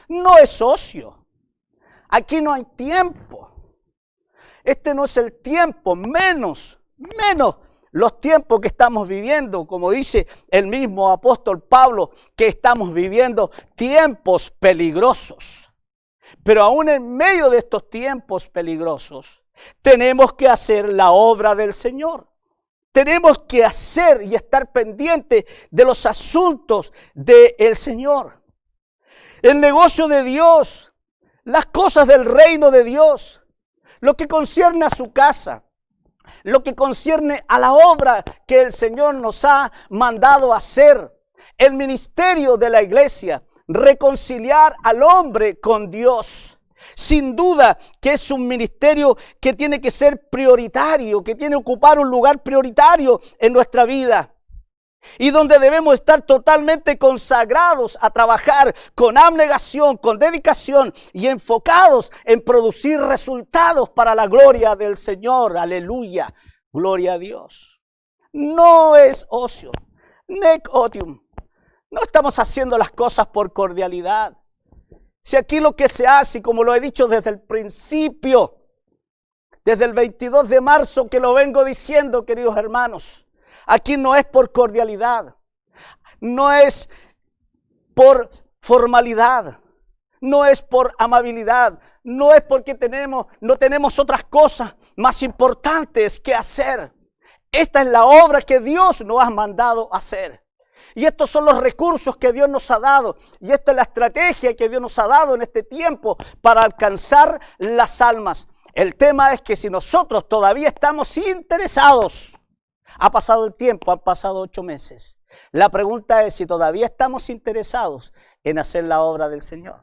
no es ocio. Aquí no hay tiempo. Este no es el tiempo, menos los tiempos que estamos viviendo, como dice el mismo apóstol Pablo, que estamos viviendo tiempos peligrosos. Pero aún en medio de estos tiempos peligrosos, tenemos que hacer la obra del Señor. Tenemos que hacer y estar pendientes de los asuntos del Señor. El negocio de Dios, las cosas del reino de Dios, lo que concierne a su casa, lo que concierne a la obra que el Señor nos ha mandado hacer, el ministerio de la iglesia, reconciliar al hombre con Dios. Sin duda que es un ministerio que tiene que ser prioritario, que tiene que ocupar un lugar prioritario en nuestra vida. Y donde debemos estar totalmente consagrados a trabajar con abnegación, con dedicación y enfocados en producir resultados para la gloria del Señor. Aleluya, gloria a Dios. No es ocio, nec otium. No estamos haciendo las cosas por cordialidad. Si aquí lo que se hace, como lo he dicho desde el principio, desde el 22 de marzo que lo vengo diciendo, queridos hermanos, aquí no es por cordialidad, no es por formalidad, no es por amabilidad, no es porque no tenemos otras cosas más importantes que hacer. Esta es la obra que Dios nos ha mandado hacer. Y estos son los recursos que Dios nos ha dado. Y esta es la estrategia que Dios nos ha dado en este tiempo para alcanzar las almas. El tema es que si nosotros todavía estamos interesados, ha pasado el tiempo, han pasado 8 meses. La pregunta es si todavía estamos interesados en hacer la obra del Señor.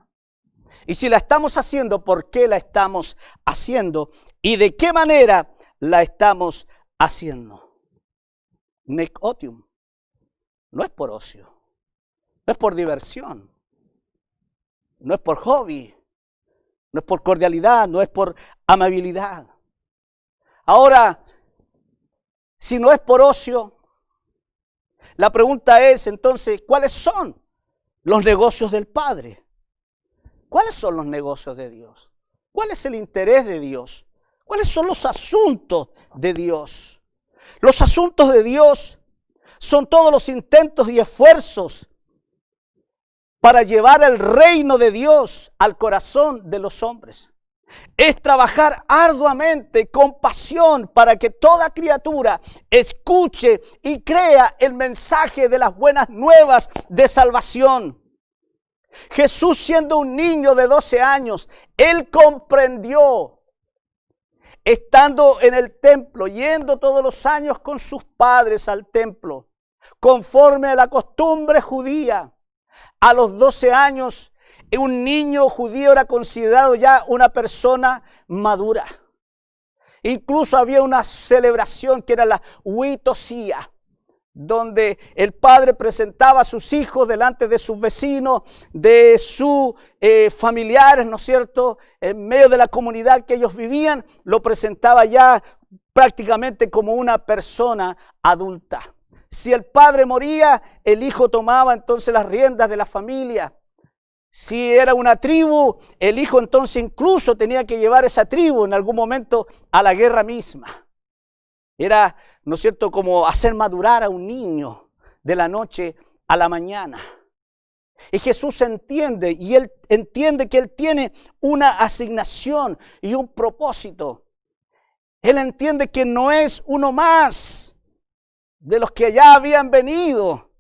Y si la estamos haciendo, ¿por qué la estamos haciendo? ¿Y de qué manera la estamos haciendo? Nec otium. No es por ocio, no es por diversión, no es por hobby, no es por cordialidad, no es por amabilidad. Ahora, si no es por ocio, la pregunta es entonces, ¿cuáles son los negocios del Padre? ¿Cuáles son los negocios de Dios? ¿Cuál es el interés de Dios? ¿Cuáles son los asuntos de Dios? Los asuntos de Dios son todos los intentos y esfuerzos para llevar el reino de Dios al corazón de los hombres. Es trabajar arduamente, con pasión, para que toda criatura escuche y crea el mensaje de las buenas nuevas de salvación. Jesús, siendo un niño de 12 años, Él comprendió, estando en el templo, yendo todos los años con sus padres al templo, conforme a la costumbre judía. A los 12 años, un niño judío era considerado ya una persona madura. Incluso había una celebración que era la huitosía, donde el padre presentaba a sus hijos delante de sus vecinos, de sus familiares, ¿no es cierto? En medio de la comunidad que ellos vivían, lo presentaba ya prácticamente como una persona adulta. Si el padre moría, el hijo tomaba entonces las riendas de la familia. Si era una tribu, el hijo entonces incluso tenía que llevar esa tribu en algún momento a la guerra misma. Era, ¿no es cierto?, como hacer madurar a un niño de la noche a la mañana. Y Jesús entiende, y Él entiende que Él tiene una asignación y un propósito. Él entiende que no es uno más de los que ya habían venido,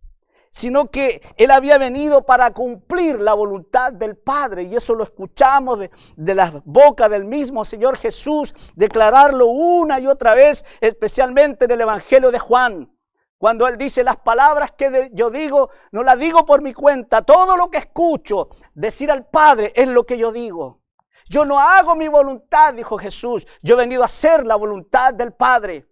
sino que Él había venido para cumplir la voluntad del Padre. Y eso lo escuchamos de las bocas del mismo Señor Jesús, declararlo una y otra vez, especialmente en el Evangelio de Juan. Cuando Él dice: las palabras que yo digo, no las digo por mi cuenta. Todo lo que escucho decir al Padre es lo que yo digo. Yo no hago mi voluntad, dijo Jesús. Yo he venido a hacer la voluntad del Padre.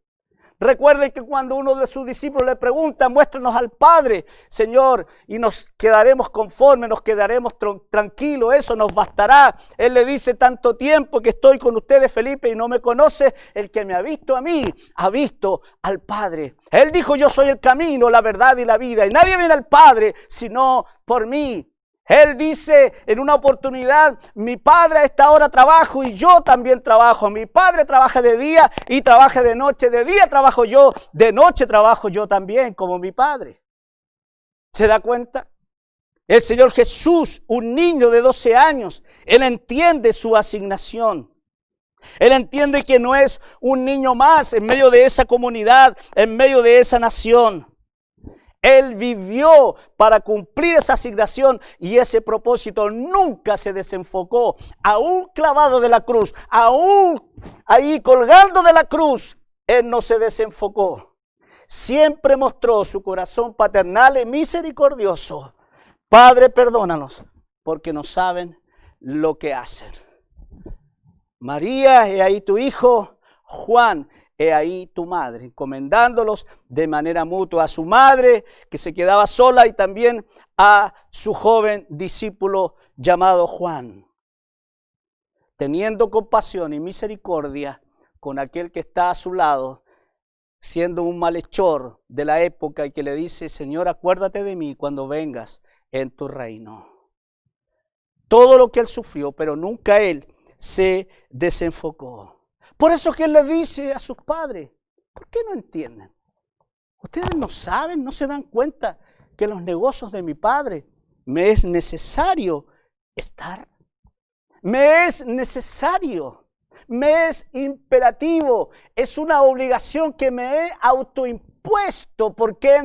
Recuerden que cuando uno de sus discípulos le pregunta: muéstranos al Padre, Señor, y nos quedaremos conformes, nos quedaremos tranquilos, eso nos bastará. Él le dice: tanto tiempo que estoy con ustedes, Felipe, y no me conoce, el que me ha visto a mí, ha visto al Padre. Él dijo: yo soy el camino, la verdad y la vida, y nadie viene al Padre sino por mí. Él dice en una oportunidad: mi Padre a esta hora trabajo y yo también trabajo. Mi Padre trabaja de día y trabaja de noche. De día trabajo yo, de noche trabajo yo también, como mi Padre. ¿Se da cuenta? El Señor Jesús, un niño de 12 años, Él entiende su asignación. Él entiende que no es un niño más en medio de esa comunidad, en medio de esa nación. Él vivió para cumplir esa asignación y ese propósito nunca se desenfocó. Aún clavado de la cruz, aún ahí colgando de la cruz, Él no se desenfocó. Siempre mostró su corazón paternal y misericordioso. Padre, perdónanos, porque no saben lo que hacen. María, he ahí tu hijo. Juan, he ahí tu madre, encomendándolos de manera mutua a su madre, que se quedaba sola, y también a su joven discípulo llamado Juan. Teniendo compasión y misericordia con aquel que está a su lado, siendo un malhechor de la época, y que le dice: Señor, acuérdate de mí cuando vengas en tu reino. Todo lo que Él sufrió, pero nunca Él se desenfocó. Por eso que Él le dice a sus padres: ¿por qué no entienden? Ustedes no saben, no se dan cuenta que en los negocios de mi Padre me es necesario estar. Me es necesario, me es imperativo, es una obligación que me he autoimpuesto porque he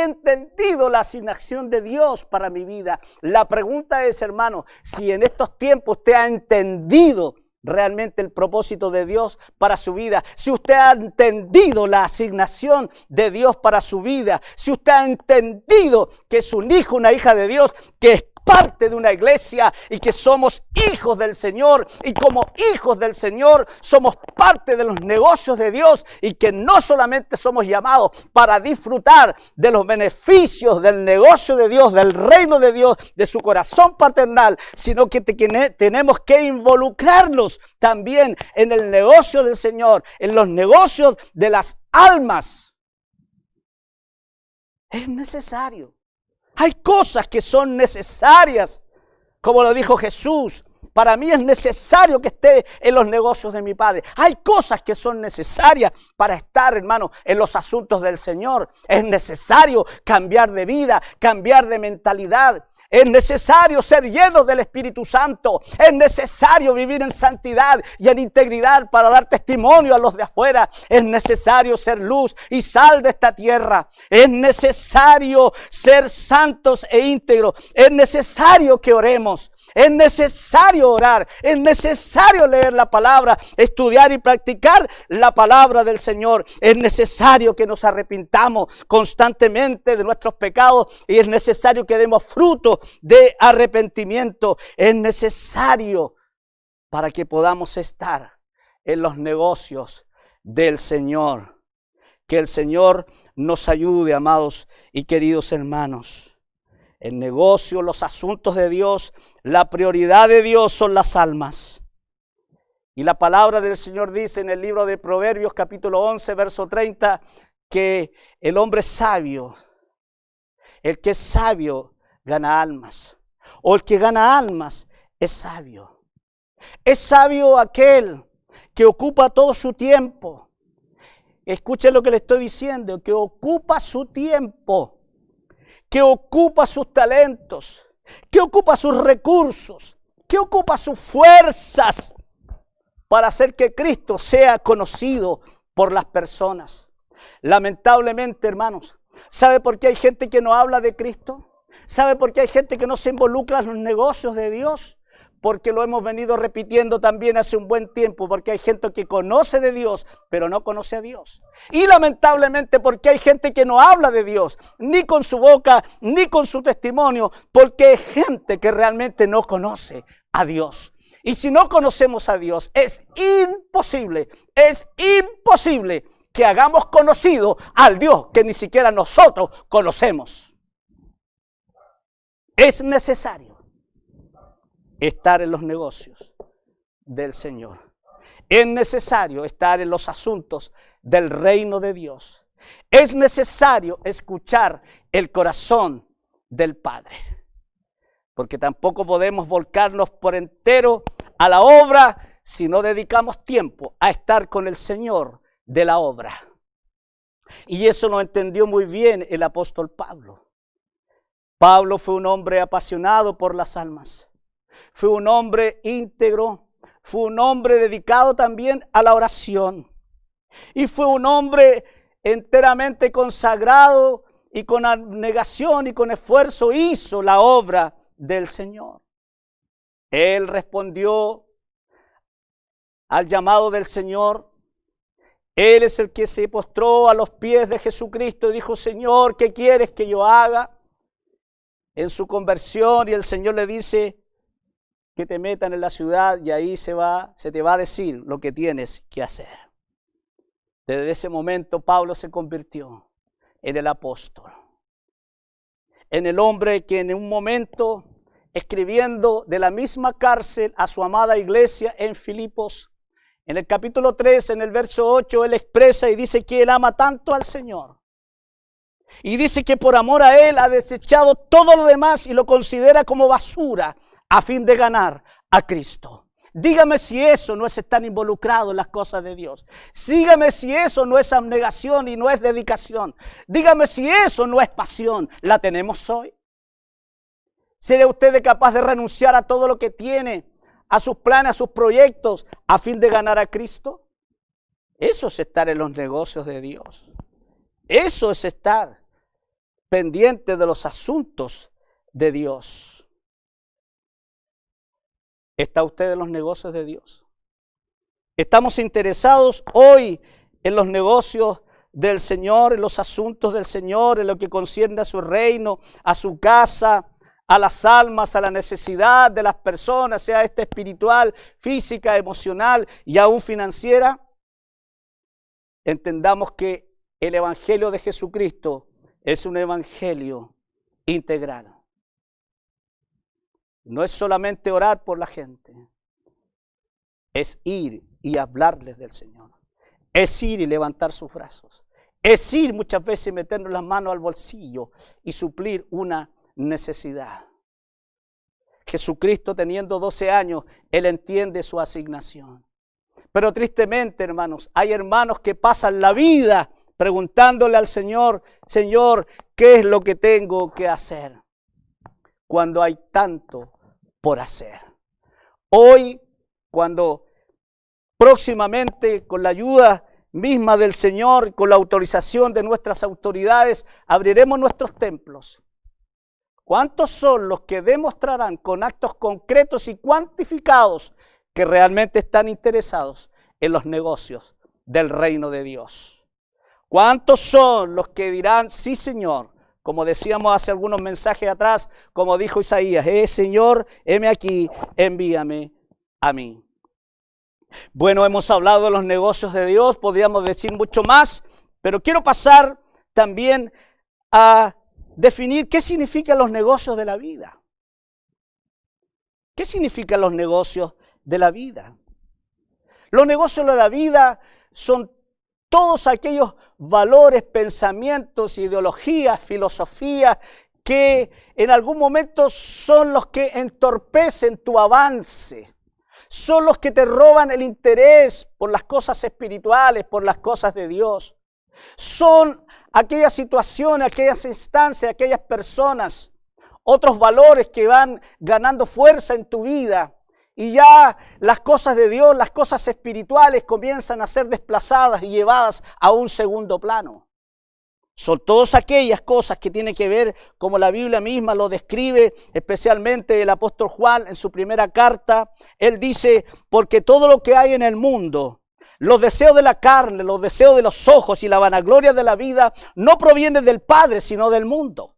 entendido la asignación de Dios para mi vida. La pregunta es, hermano, si en estos tiempos usted ha entendido realmente el propósito de Dios para su vida, si usted ha entendido la asignación de Dios para su vida, si usted ha entendido que es un hijo, una hija de Dios, que es parte de una iglesia y que somos hijos del Señor, y como hijos del Señor somos parte de los negocios de Dios, y que no solamente somos llamados para disfrutar de los beneficios del negocio de Dios, del reino de Dios, de su corazón paternal, sino que tenemos que involucrarnos también en el negocio del Señor, en los negocios de las almas. Es necesario. Hay cosas que son necesarias, como lo dijo Jesús. Para mí es necesario que esté en los negocios de mi Padre. Hay cosas que son necesarias para estar, hermano, en los asuntos del Señor. Es necesario cambiar de vida, cambiar de mentalidad. Es necesario ser llenos del Espíritu Santo. Es necesario vivir en santidad y en integridad para dar testimonio a los de afuera. Es necesario ser luz y sal de esta tierra. Es necesario ser santos e íntegros. Es necesario que oremos. Es necesario orar, es necesario leer la palabra, estudiar y practicar la palabra del Señor. Es necesario que nos arrepintamos constantemente de nuestros pecados, y es necesario que demos fruto de arrepentimiento. Es necesario para que podamos estar en los negocios del Señor. Que el Señor nos ayude, amados y queridos hermanos. El negocio, los asuntos de Dios, la prioridad de Dios son las almas. Y la palabra del Señor dice en el libro de Proverbios capítulo 11, verso 30, que el hombre sabio, el que es sabio, gana almas. O el que gana almas es sabio. Es sabio aquel que ocupa todo su tiempo. Escuchen lo que le estoy diciendo, que ocupa su tiempo, que ocupa sus talentos, que ocupa sus recursos, que ocupa sus fuerzas para hacer que Cristo sea conocido por las personas. Lamentablemente, hermanos, ¿sabe por qué hay gente que no habla de Cristo? ¿Sabe por qué hay gente que no se involucra en los negocios de Dios? Porque lo hemos venido repitiendo también hace un buen tiempo, porque hay gente que conoce de Dios, pero no conoce a Dios. Y lamentablemente porque hay gente que no habla de Dios, ni con su boca, ni con su testimonio, porque hay gente que realmente no conoce a Dios. Y si no conocemos a Dios, es imposible que hagamos conocido al Dios que ni siquiera nosotros conocemos. Es necesario estar en los negocios del Señor. Es necesario estar en los asuntos del reino de Dios. Es necesario escuchar el corazón del Padre. Porque tampoco podemos volcarnos por entero a la obra si no dedicamos tiempo a estar con el Señor de la obra. Y eso lo entendió muy bien el apóstol Pablo. Pablo fue un hombre apasionado por las almas. Fue un hombre íntegro, fue un hombre dedicado también a la oración. Y fue un hombre enteramente consagrado y con abnegación y con esfuerzo hizo la obra del Señor. Él respondió al llamado del Señor. Él es el que se postró a los pies de Jesucristo y dijo: Señor, ¿qué quieres que yo haga? En su conversión, y el Señor le dice que te metan en la ciudad y ahí se te va a decir lo que tienes que hacer. Desde ese momento Pablo se convirtió en el apóstol, en el hombre que en un momento, escribiendo de la misma cárcel a su amada iglesia en Filipos, en el capítulo 3, en el verso 8, él expresa y dice que él ama tanto al Señor. Y dice que por amor a Él ha desechado todo lo demás y lo considera como basura a fin de ganar a Cristo. Dígame si eso no es estar involucrado en las cosas de Dios. Dígame si eso no es abnegación y no es dedicación. Dígame si eso no es pasión. ¿La tenemos hoy? ¿Será usted capaz de renunciar a todo lo que tiene, a sus planes, a sus proyectos, a fin de ganar a Cristo? Eso es estar en los negocios de Dios. Eso es estar pendiente de los asuntos de Dios. ¿Está usted en los negocios de Dios? ¿Estamos interesados hoy en los negocios del Señor, en los asuntos del Señor, en lo que concierne a su reino, a su casa, a las almas, a la necesidad de las personas, sea esta espiritual, física, emocional y aún financiera? Entendamos que el Evangelio de Jesucristo es un evangelio integral. No es solamente orar por la gente, es ir y hablarles del Señor. Es ir y levantar sus brazos. Es ir muchas veces y meternos las manos al bolsillo y suplir una necesidad. Jesucristo, teniendo 12 años, Él entiende su asignación. Pero tristemente, hermanos, hay hermanos que pasan la vida preguntándole al Señor: Señor, ¿qué es lo que tengo que hacer? Cuando hay tanto por hacer. Hoy, cuando próximamente, con la ayuda misma del Señor, con la autorización de nuestras autoridades, abriremos nuestros templos. ¿Cuántos son los que demostrarán con actos concretos y cuantificados que realmente están interesados en los negocios del reino de Dios? ¿Cuántos son los que dirán: sí, Señor? Como decíamos hace algunos mensajes atrás, como dijo Isaías: Señor, heme aquí, envíame a mí. Bueno, hemos hablado de los negocios de Dios, podríamos decir mucho más, pero quiero pasar también a definir qué significan los negocios de la vida. ¿Qué significan los negocios de la vida? Los negocios de la vida son todos aquellos valores, pensamientos, ideologías, filosofías que en algún momento son los que entorpecen tu avance. Son los que te roban el interés por las cosas espirituales, por las cosas de Dios. Son aquellas situaciones, aquellas instancias, aquellas personas, otros valores que van ganando fuerza en tu vida. Y ya las cosas de Dios, las cosas espirituales comienzan a ser desplazadas y llevadas a un segundo plano. Son todas aquellas cosas que tienen que ver, como la Biblia misma lo describe, especialmente el apóstol Juan en su primera carta. Él dice, porque todo lo que hay en el mundo, los deseos de la carne, los deseos de los ojos y la vanagloria de la vida, no provienen del Padre, sino del mundo.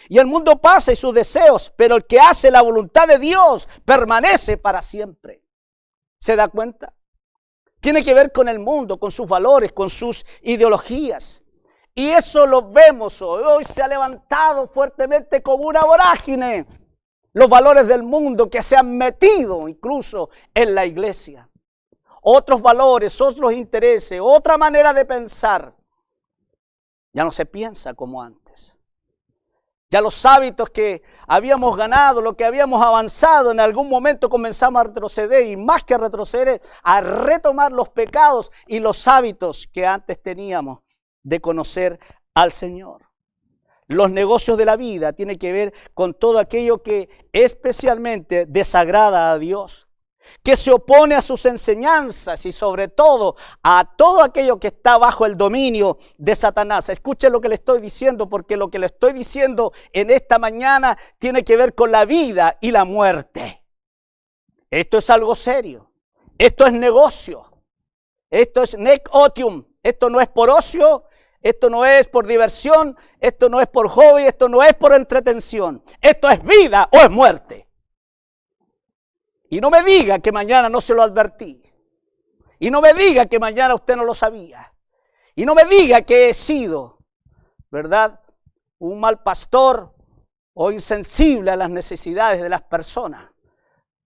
Y el mundo pasa y sus deseos, pero el que hace la voluntad de Dios permanece para siempre. ¿Se da cuenta? Tiene que ver con el mundo, con sus valores, con sus ideologías. Y eso lo vemos hoy. Hoy se ha levantado fuertemente como una vorágine los valores del mundo que se han metido incluso en la iglesia. Otros valores, otros intereses, otra manera de pensar. Ya no se piensa como antes. Ya los hábitos que habíamos ganado, lo que habíamos avanzado, en algún momento comenzamos a retroceder y más que a retroceder, a retomar los pecados y los hábitos que antes teníamos de conocer al Señor. Los negocios de la vida tienen que ver con todo aquello que especialmente desagrada a Dios, que se opone a sus enseñanzas y sobre todo a todo aquello que está bajo el dominio de Satanás. Escuchen lo que le estoy diciendo, porque lo que le estoy diciendo en esta mañana tiene que ver con la vida y la muerte. Esto es algo serio. Esto es negocio. Esto es nec otium. Esto no es por ocio. Esto no es por diversión, esto no es por hobby, esto no es por entretención. Esto es vida o es muerte. Y no me diga que mañana no se lo advertí. Y no me diga que mañana usted no lo sabía. Y no me diga que he sido, ¿verdad?, un mal pastor o insensible a las necesidades de las personas.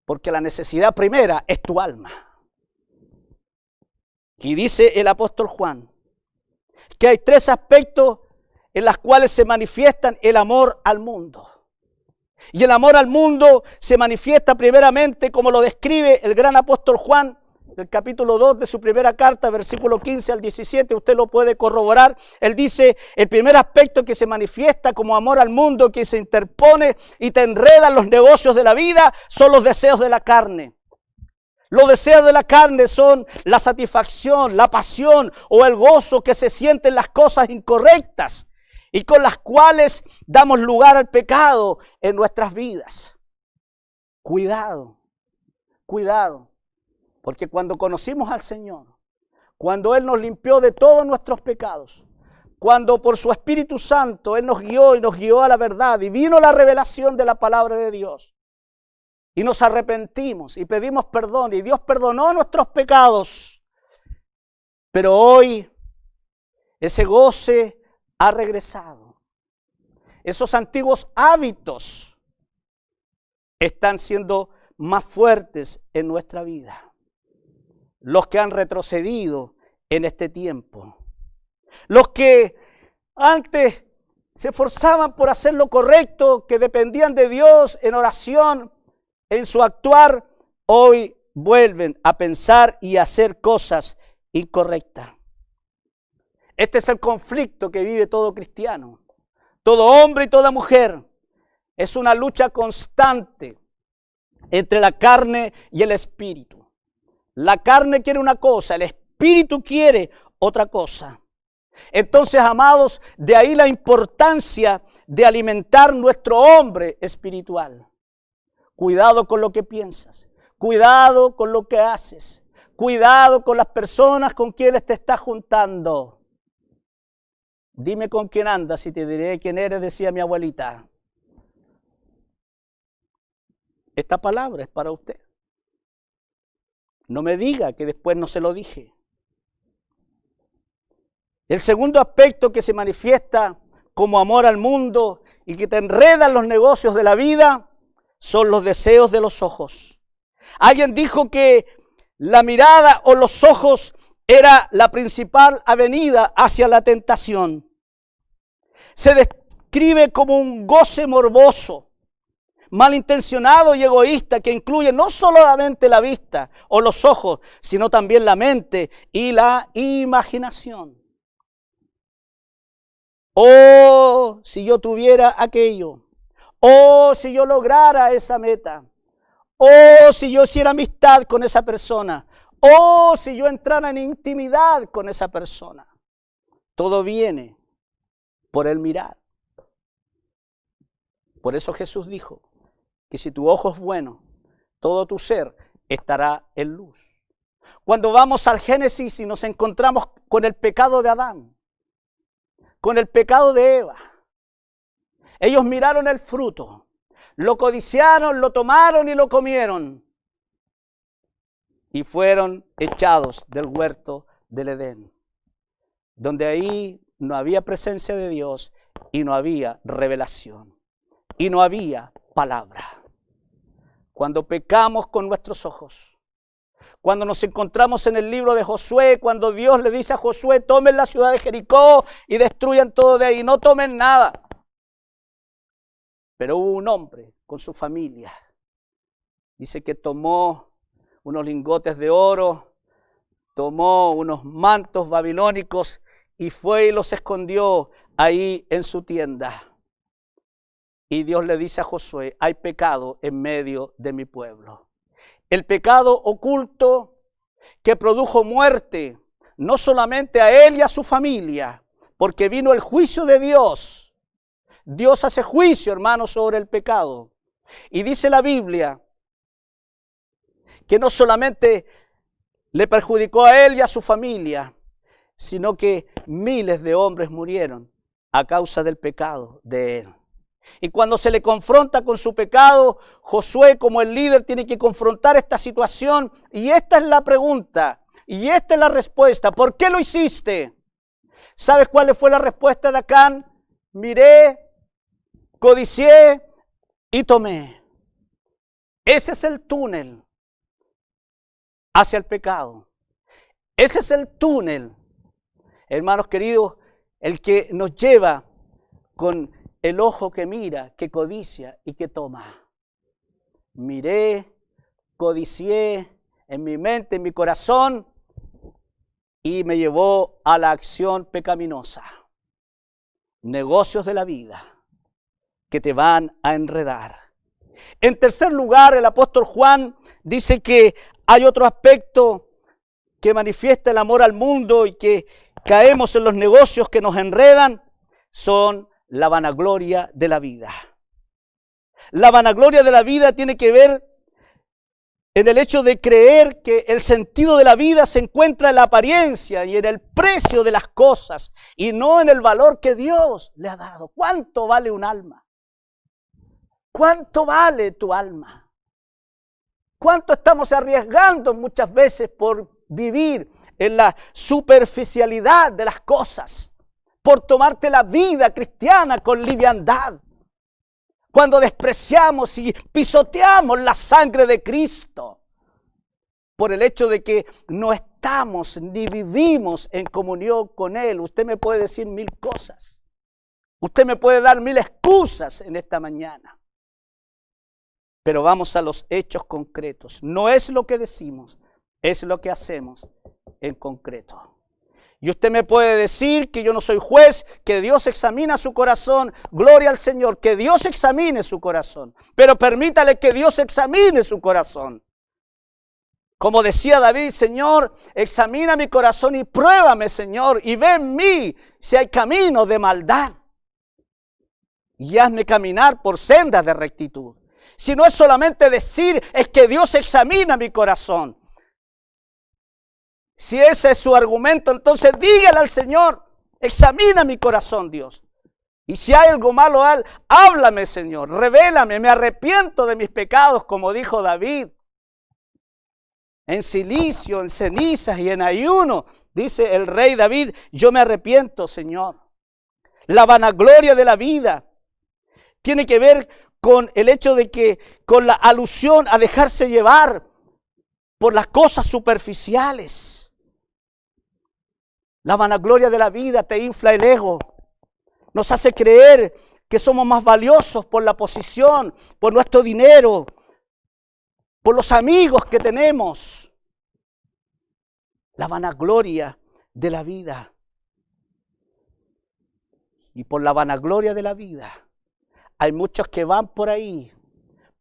Porque la necesidad primera es tu alma. Y dice el apóstol Juan que hay 3 aspectos en los cuales se manifiestan el amor al mundo. Y el amor al mundo se manifiesta primeramente, como lo describe el gran apóstol Juan, el capítulo 2 de su primera carta, versículo 15 al 17, usted lo puede corroborar. Él dice, el primer aspecto que se manifiesta como amor al mundo, que se interpone y te enreda en los negocios de la vida, son los deseos de la carne. Los deseos de la carne son la satisfacción, la pasión o el gozo que se siente en las cosas incorrectas y con las cuales damos lugar al pecado en nuestras vidas. Cuidado, cuidado, porque cuando conocimos al Señor, cuando Él nos limpió de todos nuestros pecados, cuando por su Espíritu Santo Él nos guió y nos guió a la verdad y vino la revelación de la palabra de Dios, y nos arrepentimos y pedimos perdón y Dios perdonó nuestros pecados. Pero hoy ese goce ha regresado. Esos antiguos hábitos están siendo más fuertes en nuestra vida. Los que han retrocedido en este tiempo. Los que antes se esforzaban por hacer lo correcto, que dependían de Dios en oración, en su actuar, hoy vuelven a pensar y a hacer cosas incorrectas. Este es el conflicto que vive todo cristiano, todo hombre y toda mujer. Es una lucha constante entre la carne y el espíritu. La carne quiere una cosa, el espíritu quiere otra cosa. Entonces, amados, de ahí la importancia de alimentar nuestro hombre espiritual. Cuidado con lo que piensas, cuidado con lo que haces, cuidado con las personas con quienes te estás juntando. Dime con quién andas y te diré quién eres, decía mi abuelita. Esta palabra es para usted. No me diga que después no se lo dije. El segundo aspecto que se manifiesta como amor al mundo y que te enreda en los negocios de la vida son los deseos de los ojos. Alguien dijo que la mirada o los ojos era la principal avenida hacia la tentación. Se describe como un goce morboso, malintencionado y egoísta, que incluye no solamente la vista o los ojos, sino también la mente y la imaginación. Oh, si yo tuviera aquello. Oh, si yo lograra esa meta. Oh, si yo hiciera amistad con esa persona. Oh, si yo entrara en intimidad con esa persona. Todo viene por el mirar. Por eso Jesús dijo que si tu ojo es bueno, todo tu ser estará en luz. Cuando vamos al Génesis y nos encontramos con el pecado de Adán, con el pecado de Eva, ellos miraron el fruto, lo codiciaron, lo tomaron y lo comieron. Y fueron echados del huerto del Edén, donde ahí no había presencia de Dios y no había revelación y no había palabra. Cuando pecamos con nuestros ojos, cuando nos encontramos en el libro de Josué, cuando Dios le dice a Josué, tomen la ciudad de Jericó y destruyan todo de ahí, no tomen nada. Pero hubo un hombre con su familia, dice que tomó unos lingotes de oro, tomó unos mantos babilónicos y fue y los escondió ahí en su tienda. Y Dios le dice a Josué, hay pecado en medio de mi pueblo. El pecado oculto que produjo muerte, no solamente a él y a su familia, porque vino el juicio de Dios. Dios hace juicio, hermanos, sobre el pecado. Y dice la Biblia que no solamente le perjudicó a él y a su familia, sino que miles de hombres murieron a causa del pecado de él. Y cuando se le confronta con su pecado, Josué como el líder tiene que confrontar esta situación. Y esta es la pregunta, y esta es la respuesta. ¿Por qué lo hiciste? ¿Sabes cuál fue la respuesta de Acán? Miré, codicié y tomé. Ese es el túnel hacia el pecado. Ese es el túnel, hermanos queridos, el que nos lleva con el ojo que mira, que codicia y que toma. Miré, codicié en mi mente, en mi corazón, y me llevó a la acción pecaminosa. Negocios de la vida que te van a enredar. En tercer lugar, el apóstol Juan dice que hay otro aspecto que manifiesta el amor al mundo y que caemos en los negocios que nos enredan, son la vanagloria de la vida. La vanagloria de la vida tiene que ver en el hecho de creer que el sentido de la vida se encuentra en la apariencia y en el precio de las cosas y no en el valor que Dios le ha dado. ¿Cuánto vale un alma? ¿Cuánto vale tu alma? ¿Cuánto estamos arriesgando muchas veces por vivir en la superficialidad de las cosas? Por tomarte la vida cristiana con liviandad. Cuando despreciamos y pisoteamos la sangre de Cristo. Por el hecho de que no estamos ni vivimos en comunión con Él. Usted me puede decir mil cosas. Usted me puede dar mil excusas en esta mañana. Pero vamos a los hechos concretos. No es lo que decimos, es lo que hacemos en concreto. Y usted me puede decir que yo no soy juez, que Dios examina su corazón. Gloria al Señor, que Dios examine su corazón. Pero permítale que Dios examine su corazón. Como decía David, Señor, examina mi corazón y pruébame, Señor, y ve en mí si hay camino de maldad. Y hazme caminar por sendas de rectitud. Si no es solamente decir, es que Dios examina mi corazón. Si ese es su argumento, entonces dígale al Señor, examina mi corazón, Dios. Y si hay algo malo, háblame, Señor, revélame, me arrepiento de mis pecados, como dijo David. En silicio, en cenizas y en ayuno, dice el rey David, yo me arrepiento, Señor. La vanagloria de la vida tiene que ver con el hecho de que, con la alusión a dejarse llevar por las cosas superficiales. La vanagloria de la vida te infla el ego. Nos hace creer que somos más valiosos por la posición, por nuestro dinero, por los amigos que tenemos. La vanagloria de la vida. Y por la vanagloria de la vida, hay muchos que van por ahí,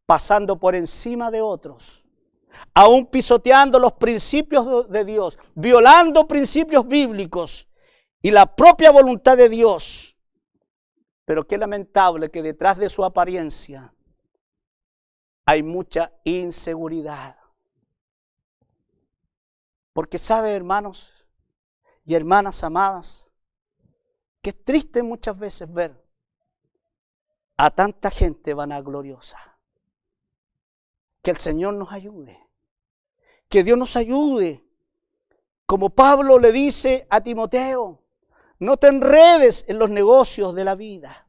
pasando por encima de otros, aún pisoteando los principios de Dios, violando principios bíblicos y la propia voluntad de Dios. Pero qué lamentable que detrás de su apariencia hay mucha inseguridad. Porque sabe, hermanos y hermanas amadas, que es triste muchas veces ver a tanta gente vanagloriosa. Que el Señor nos ayude. Que Dios nos ayude. Como Pablo le dice a Timoteo, no te enredes en los negocios de la vida.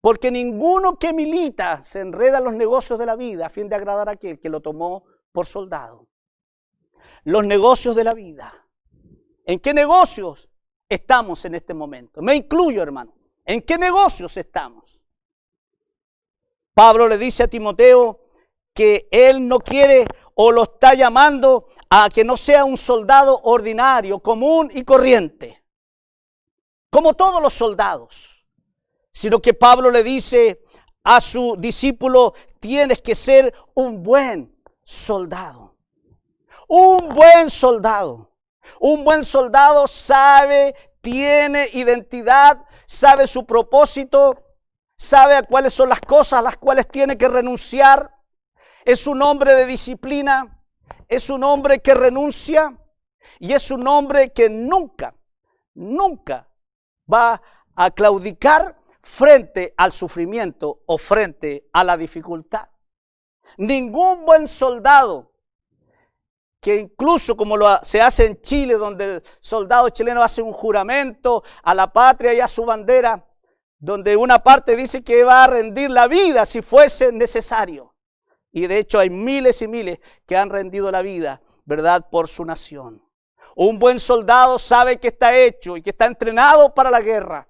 Porque ninguno que milita se enreda en los negocios de la vida a fin de agradar a aquel que lo tomó por soldado. Los negocios de la vida. ¿En qué negocios estamos en este momento? Me incluyo, hermano. ¿En qué negocios estamos? Pablo le dice a Timoteo que él no quiere o lo está llamando a que no sea un soldado ordinario, común y corriente, como todos los soldados, sino que Pablo le dice a su discípulo, tienes que ser un buen soldado. Un buen soldado. Un buen soldado sabe, tiene identidad, sabe su propósito, sabe a cuáles son las cosas a las cuales tiene que renunciar. Es un hombre de disciplina, es un hombre que renuncia y es un hombre que nunca va a claudicar frente al sufrimiento o frente a la dificultad. Ningún buen soldado, que incluso como se hace en Chile, donde el soldado chileno hace un juramento a la patria y a su bandera, donde una parte dice que va a rendir la vida si fuese necesario. Y de hecho hay miles y miles que han rendido la vida, ¿verdad?, por su nación. Un buen soldado sabe que está hecho y que está entrenado para la guerra.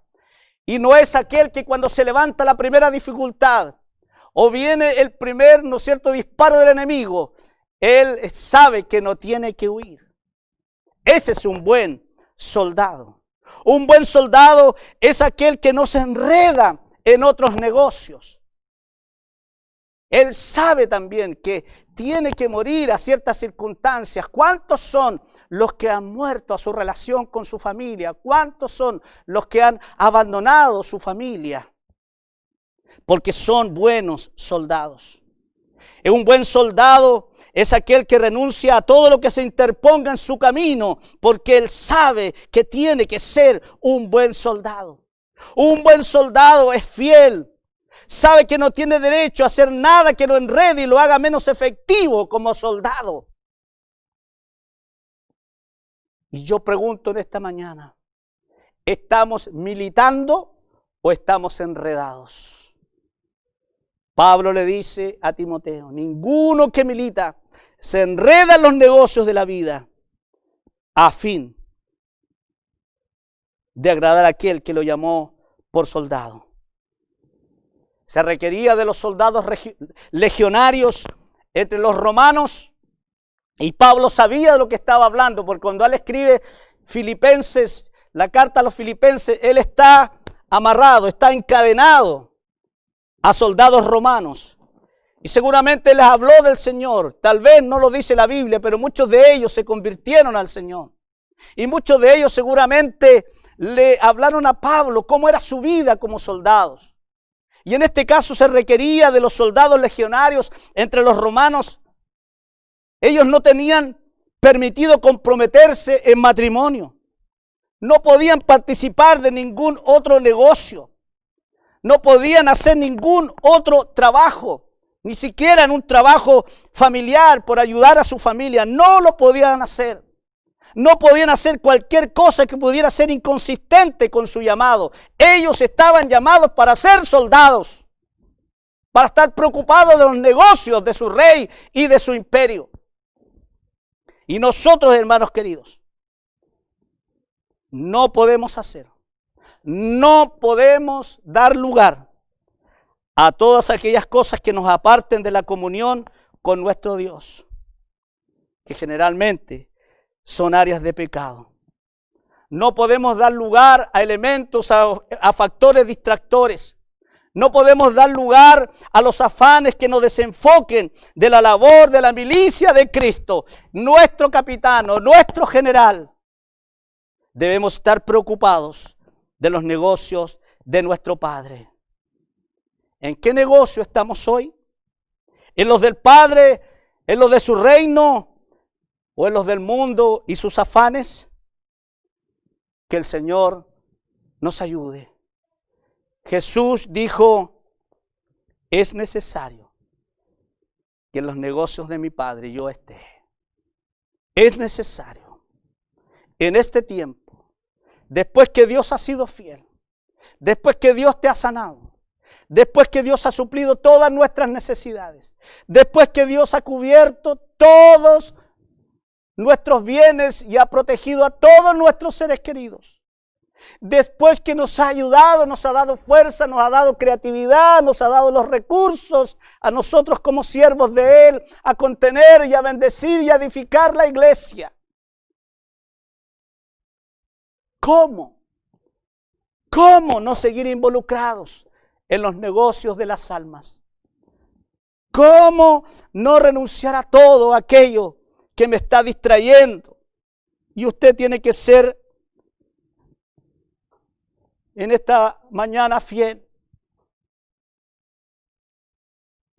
Y no es aquel que cuando se levanta la primera dificultad o viene el primer, ¿no es cierto?, disparo del enemigo, él sabe que no tiene que huir. Ese es un buen soldado. Un buen soldado es aquel que no se enreda en otros negocios. Él sabe también que tiene que morir a ciertas circunstancias. ¿Cuántos son los que han muerto a su relación con su familia? ¿Cuántos son los que han abandonado su familia? Porque son buenos soldados. Un buen soldado es aquel que renuncia a todo lo que se interponga en su camino, porque él sabe que tiene que ser un buen soldado. Un buen soldado es fiel. Sabe que no tiene derecho a hacer nada que lo enrede y lo haga menos efectivo como soldado. Y yo pregunto en esta mañana, ¿estamos militando o estamos enredados? Pablo le dice a Timoteo, ninguno que milita se enreda en los negocios de la vida a fin de agradar a aquel que lo llamó por soldado. Se requería de los soldados legionarios entre los romanos y Pablo sabía de lo que estaba hablando, porque cuando él escribe Filipenses, la carta a los Filipenses, él está amarrado, está encadenado a soldados romanos. Y seguramente les habló del Señor. Tal vez no lo dice la Biblia, pero muchos de ellos se convirtieron al Señor. Y muchos de ellos seguramente le hablaron a Pablo cómo era su vida como soldados. Y en este caso se requería de los soldados legionarios entre los romanos. Ellos no tenían permitido comprometerse en matrimonio. No podían participar de ningún otro negocio. No podían hacer ningún otro trabajo. Ni siquiera en un trabajo familiar por ayudar a su familia. No lo podían hacer. No podían hacer cualquier cosa que pudiera ser inconsistente con su llamado. Ellos estaban llamados para ser soldados. Para estar preocupados de los negocios de su rey y de su imperio. Y nosotros, hermanos queridos, no podemos hacer. No podemos dar lugar a todas aquellas cosas que nos aparten de la comunión con nuestro Dios, que generalmente son áreas de pecado. No podemos dar lugar a elementos, a factores distractores. No podemos dar lugar a los afanes que nos desenfoquen de la labor de la milicia de Cristo, nuestro capitano, nuestro general. Debemos estar preocupados de los negocios de nuestro Padre. ¿En qué negocio estamos hoy? ¿En los del Padre? ¿En los de su reino? ¿O en los del mundo y sus afanes? Que el Señor nos ayude. Jesús dijo, es necesario que en los negocios de mi Padre yo esté. Es necesario. En este tiempo, después que Dios ha sido fiel, después que Dios te ha sanado, después que Dios ha suplido todas nuestras necesidades, después que Dios ha cubierto todos nuestros bienes y ha protegido a todos nuestros seres queridos, después que nos ha ayudado, nos ha dado fuerza, nos ha dado creatividad, nos ha dado los recursos a nosotros como siervos de Él, a contener y a bendecir y a edificar la iglesia. ¿Cómo? ¿Cómo no seguir involucrados en los negocios de las almas? ¿Cómo no renunciar a todo aquello que me está distrayendo? Y usted tiene que ser en esta mañana fiel.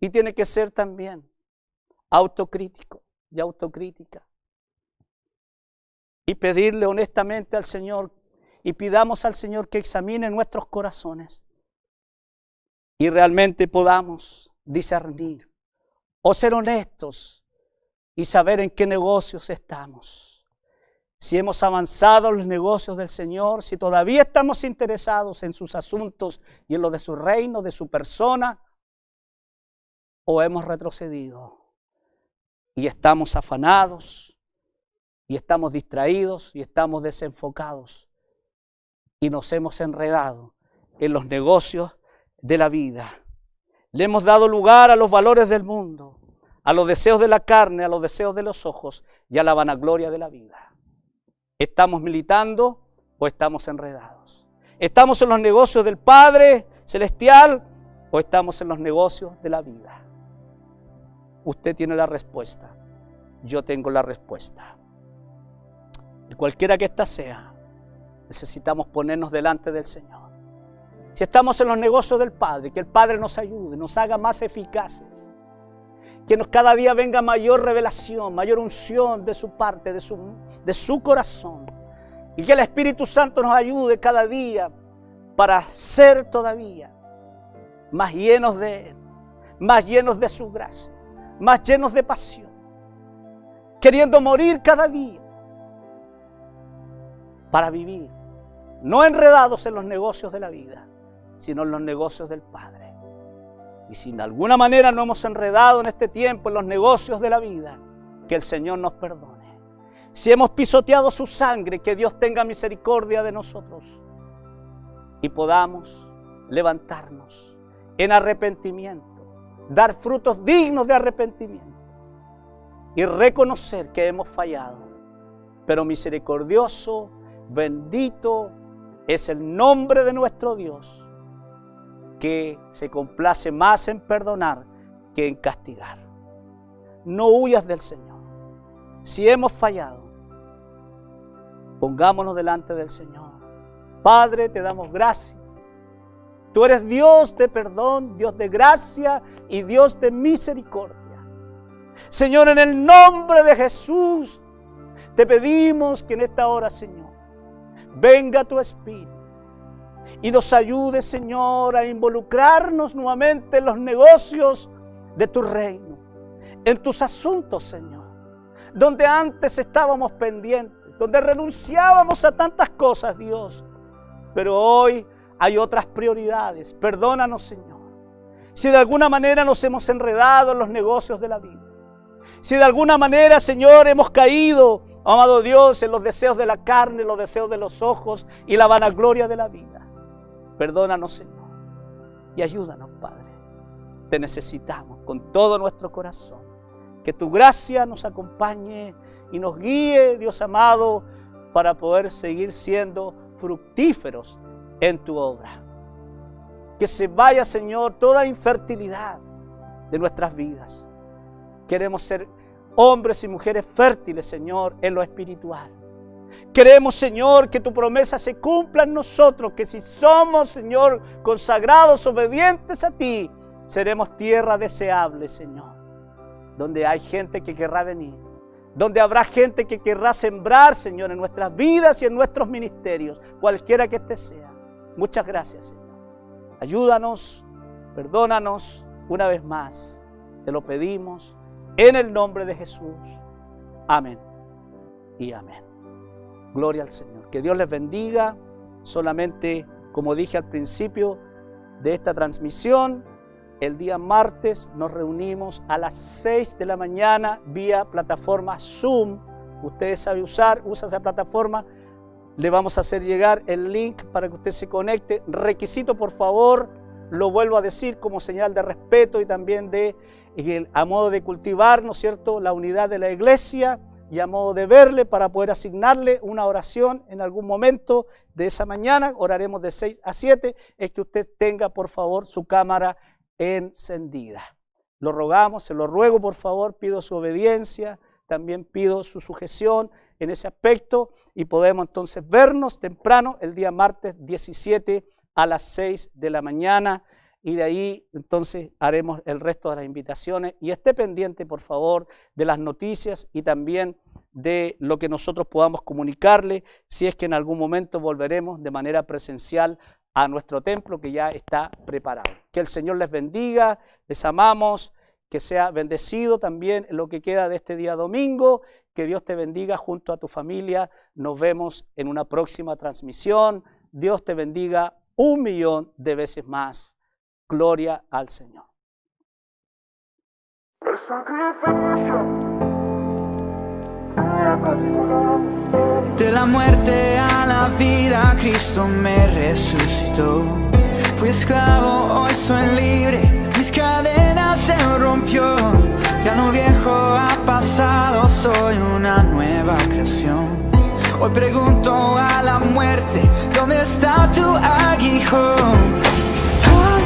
Y tiene que ser también autocrítico y autocrítica. Y pedirle honestamente al Señor, y pidamos al Señor que examine nuestros corazones y realmente podamos discernir o ser honestos y saber en qué negocios estamos. Si hemos avanzado en los negocios del Señor, si todavía estamos interesados en sus asuntos y en lo de su reino, de su persona, o hemos retrocedido y estamos afanados y estamos distraídos y estamos desenfocados y nos hemos enredado en los negocios de la vida. Le hemos dado lugar a los valores del mundo, a los deseos de la carne, a los deseos de los ojos y a la vanagloria de la vida. ¿Estamos militando o estamos enredados? ¿Estamos en los negocios del Padre Celestial o estamos en los negocios de la vida? Usted tiene la respuesta. Yo tengo la respuesta. Y cualquiera que ésta sea, necesitamos ponernos delante del Señor. Si estamos en los negocios del Padre, que el Padre nos ayude, nos haga más eficaces. Que cada día venga mayor revelación, mayor unción de su parte, de su corazón. Y que el Espíritu Santo nos ayude cada día para ser todavía más llenos de Él, más llenos de su gracia, más llenos de pasión. Queriendo morir cada día para vivir, no enredados en los negocios de la vida, sino en los negocios del Padre. Y si de alguna manera no hemos enredado en este tiempo en los negocios de la vida, que el Señor nos perdone. Si hemos pisoteado su sangre, que Dios tenga misericordia de nosotros y podamos levantarnos en arrepentimiento, dar frutos dignos de arrepentimiento y reconocer que hemos fallado. Pero misericordioso, bendito es el nombre de nuestro Dios, que se complace más en perdonar que en castigar. No huyas del Señor. Si hemos fallado, pongámonos delante del Señor. Padre, te damos gracias. Tú eres Dios de perdón, Dios de gracia y Dios de misericordia. Señor, en el nombre de Jesús, te pedimos que en esta hora, Señor, venga tu Espíritu y nos ayude, Señor, a involucrarnos nuevamente en los negocios de tu reino, en tus asuntos, Señor, donde antes estábamos pendientes, donde renunciábamos a tantas cosas, Dios, pero hoy hay otras prioridades. Perdónanos, Señor, si de alguna manera nos hemos enredado en los negocios de la vida, si de alguna manera, Señor, hemos caído amado Dios, en los deseos de la carne, los deseos de los ojos y la vanagloria de la vida. Perdónanos, Señor, y ayúdanos, Padre. Te necesitamos con todo nuestro corazón. Que tu gracia nos acompañe y nos guíe, Dios amado, para poder seguir siendo fructíferos en tu obra. Que se vaya, Señor, toda infertilidad de nuestras vidas. Queremos ser hombres y mujeres fértiles, Señor, en lo espiritual. Queremos, Señor, que tu promesa se cumpla en nosotros, que si somos, Señor, consagrados, obedientes a ti, seremos tierra deseable, Señor, donde hay gente que querrá venir, donde habrá gente que querrá sembrar, Señor, en nuestras vidas y en nuestros ministerios, cualquiera que éste sea. Muchas gracias, Señor. Ayúdanos, perdónanos una vez más. Te lo pedimos en el nombre de Jesús. Amén y amén. Gloria al Señor. Que Dios les bendiga. Solamente, como dije al principio de esta transmisión, el día martes nos reunimos a las 6 de la mañana vía plataforma Zoom. Ustedes saben usa esa plataforma. Le vamos a hacer llegar el link para que usted se conecte. Requisito, por favor, lo vuelvo a decir como señal de respeto y también a modo de cultivar, ¿no es cierto?, la unidad de la iglesia y a modo de verle para poder asignarle una oración en algún momento de esa mañana. Oraremos de 6 a 7. Es que usted tenga, por favor, su cámara encendida. Lo rogamos, se lo ruego, por favor, pido su obediencia, también pido su sujeción en ese aspecto y podemos entonces vernos temprano el día martes 17 a las 6 de la mañana y de ahí entonces haremos el resto de las invitaciones y esté pendiente, por favor, de las noticias y también de lo que nosotros podamos comunicarle si es que en algún momento volveremos de manera presencial a nuestro templo que ya está preparado. Que el Señor les bendiga, les amamos, que sea bendecido también en lo que queda de este día domingo. Que Dios te bendiga junto a tu familia. Nos vemos en una próxima transmisión. Dios te bendiga 1.000.000 de veces más. Gloria al Señor. De la muerte a la vida, Cristo me resucitó. Fui esclavo, hoy soy libre, mis cadenas se rompió. Ya lo viejo ha pasado, soy una nueva creación. Hoy pregunto a la muerte, ¿dónde está tu aguijón?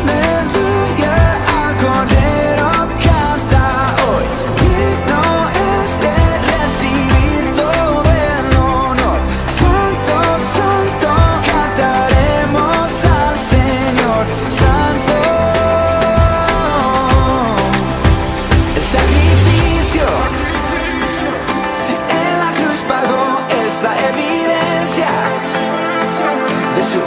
Aleluya, al Cordero canta hoy. Digno es de recibir todo el honor. Santo, santo, cantaremos al Señor. Santo, el sacrificio en la cruz pagó, es la evidencia de su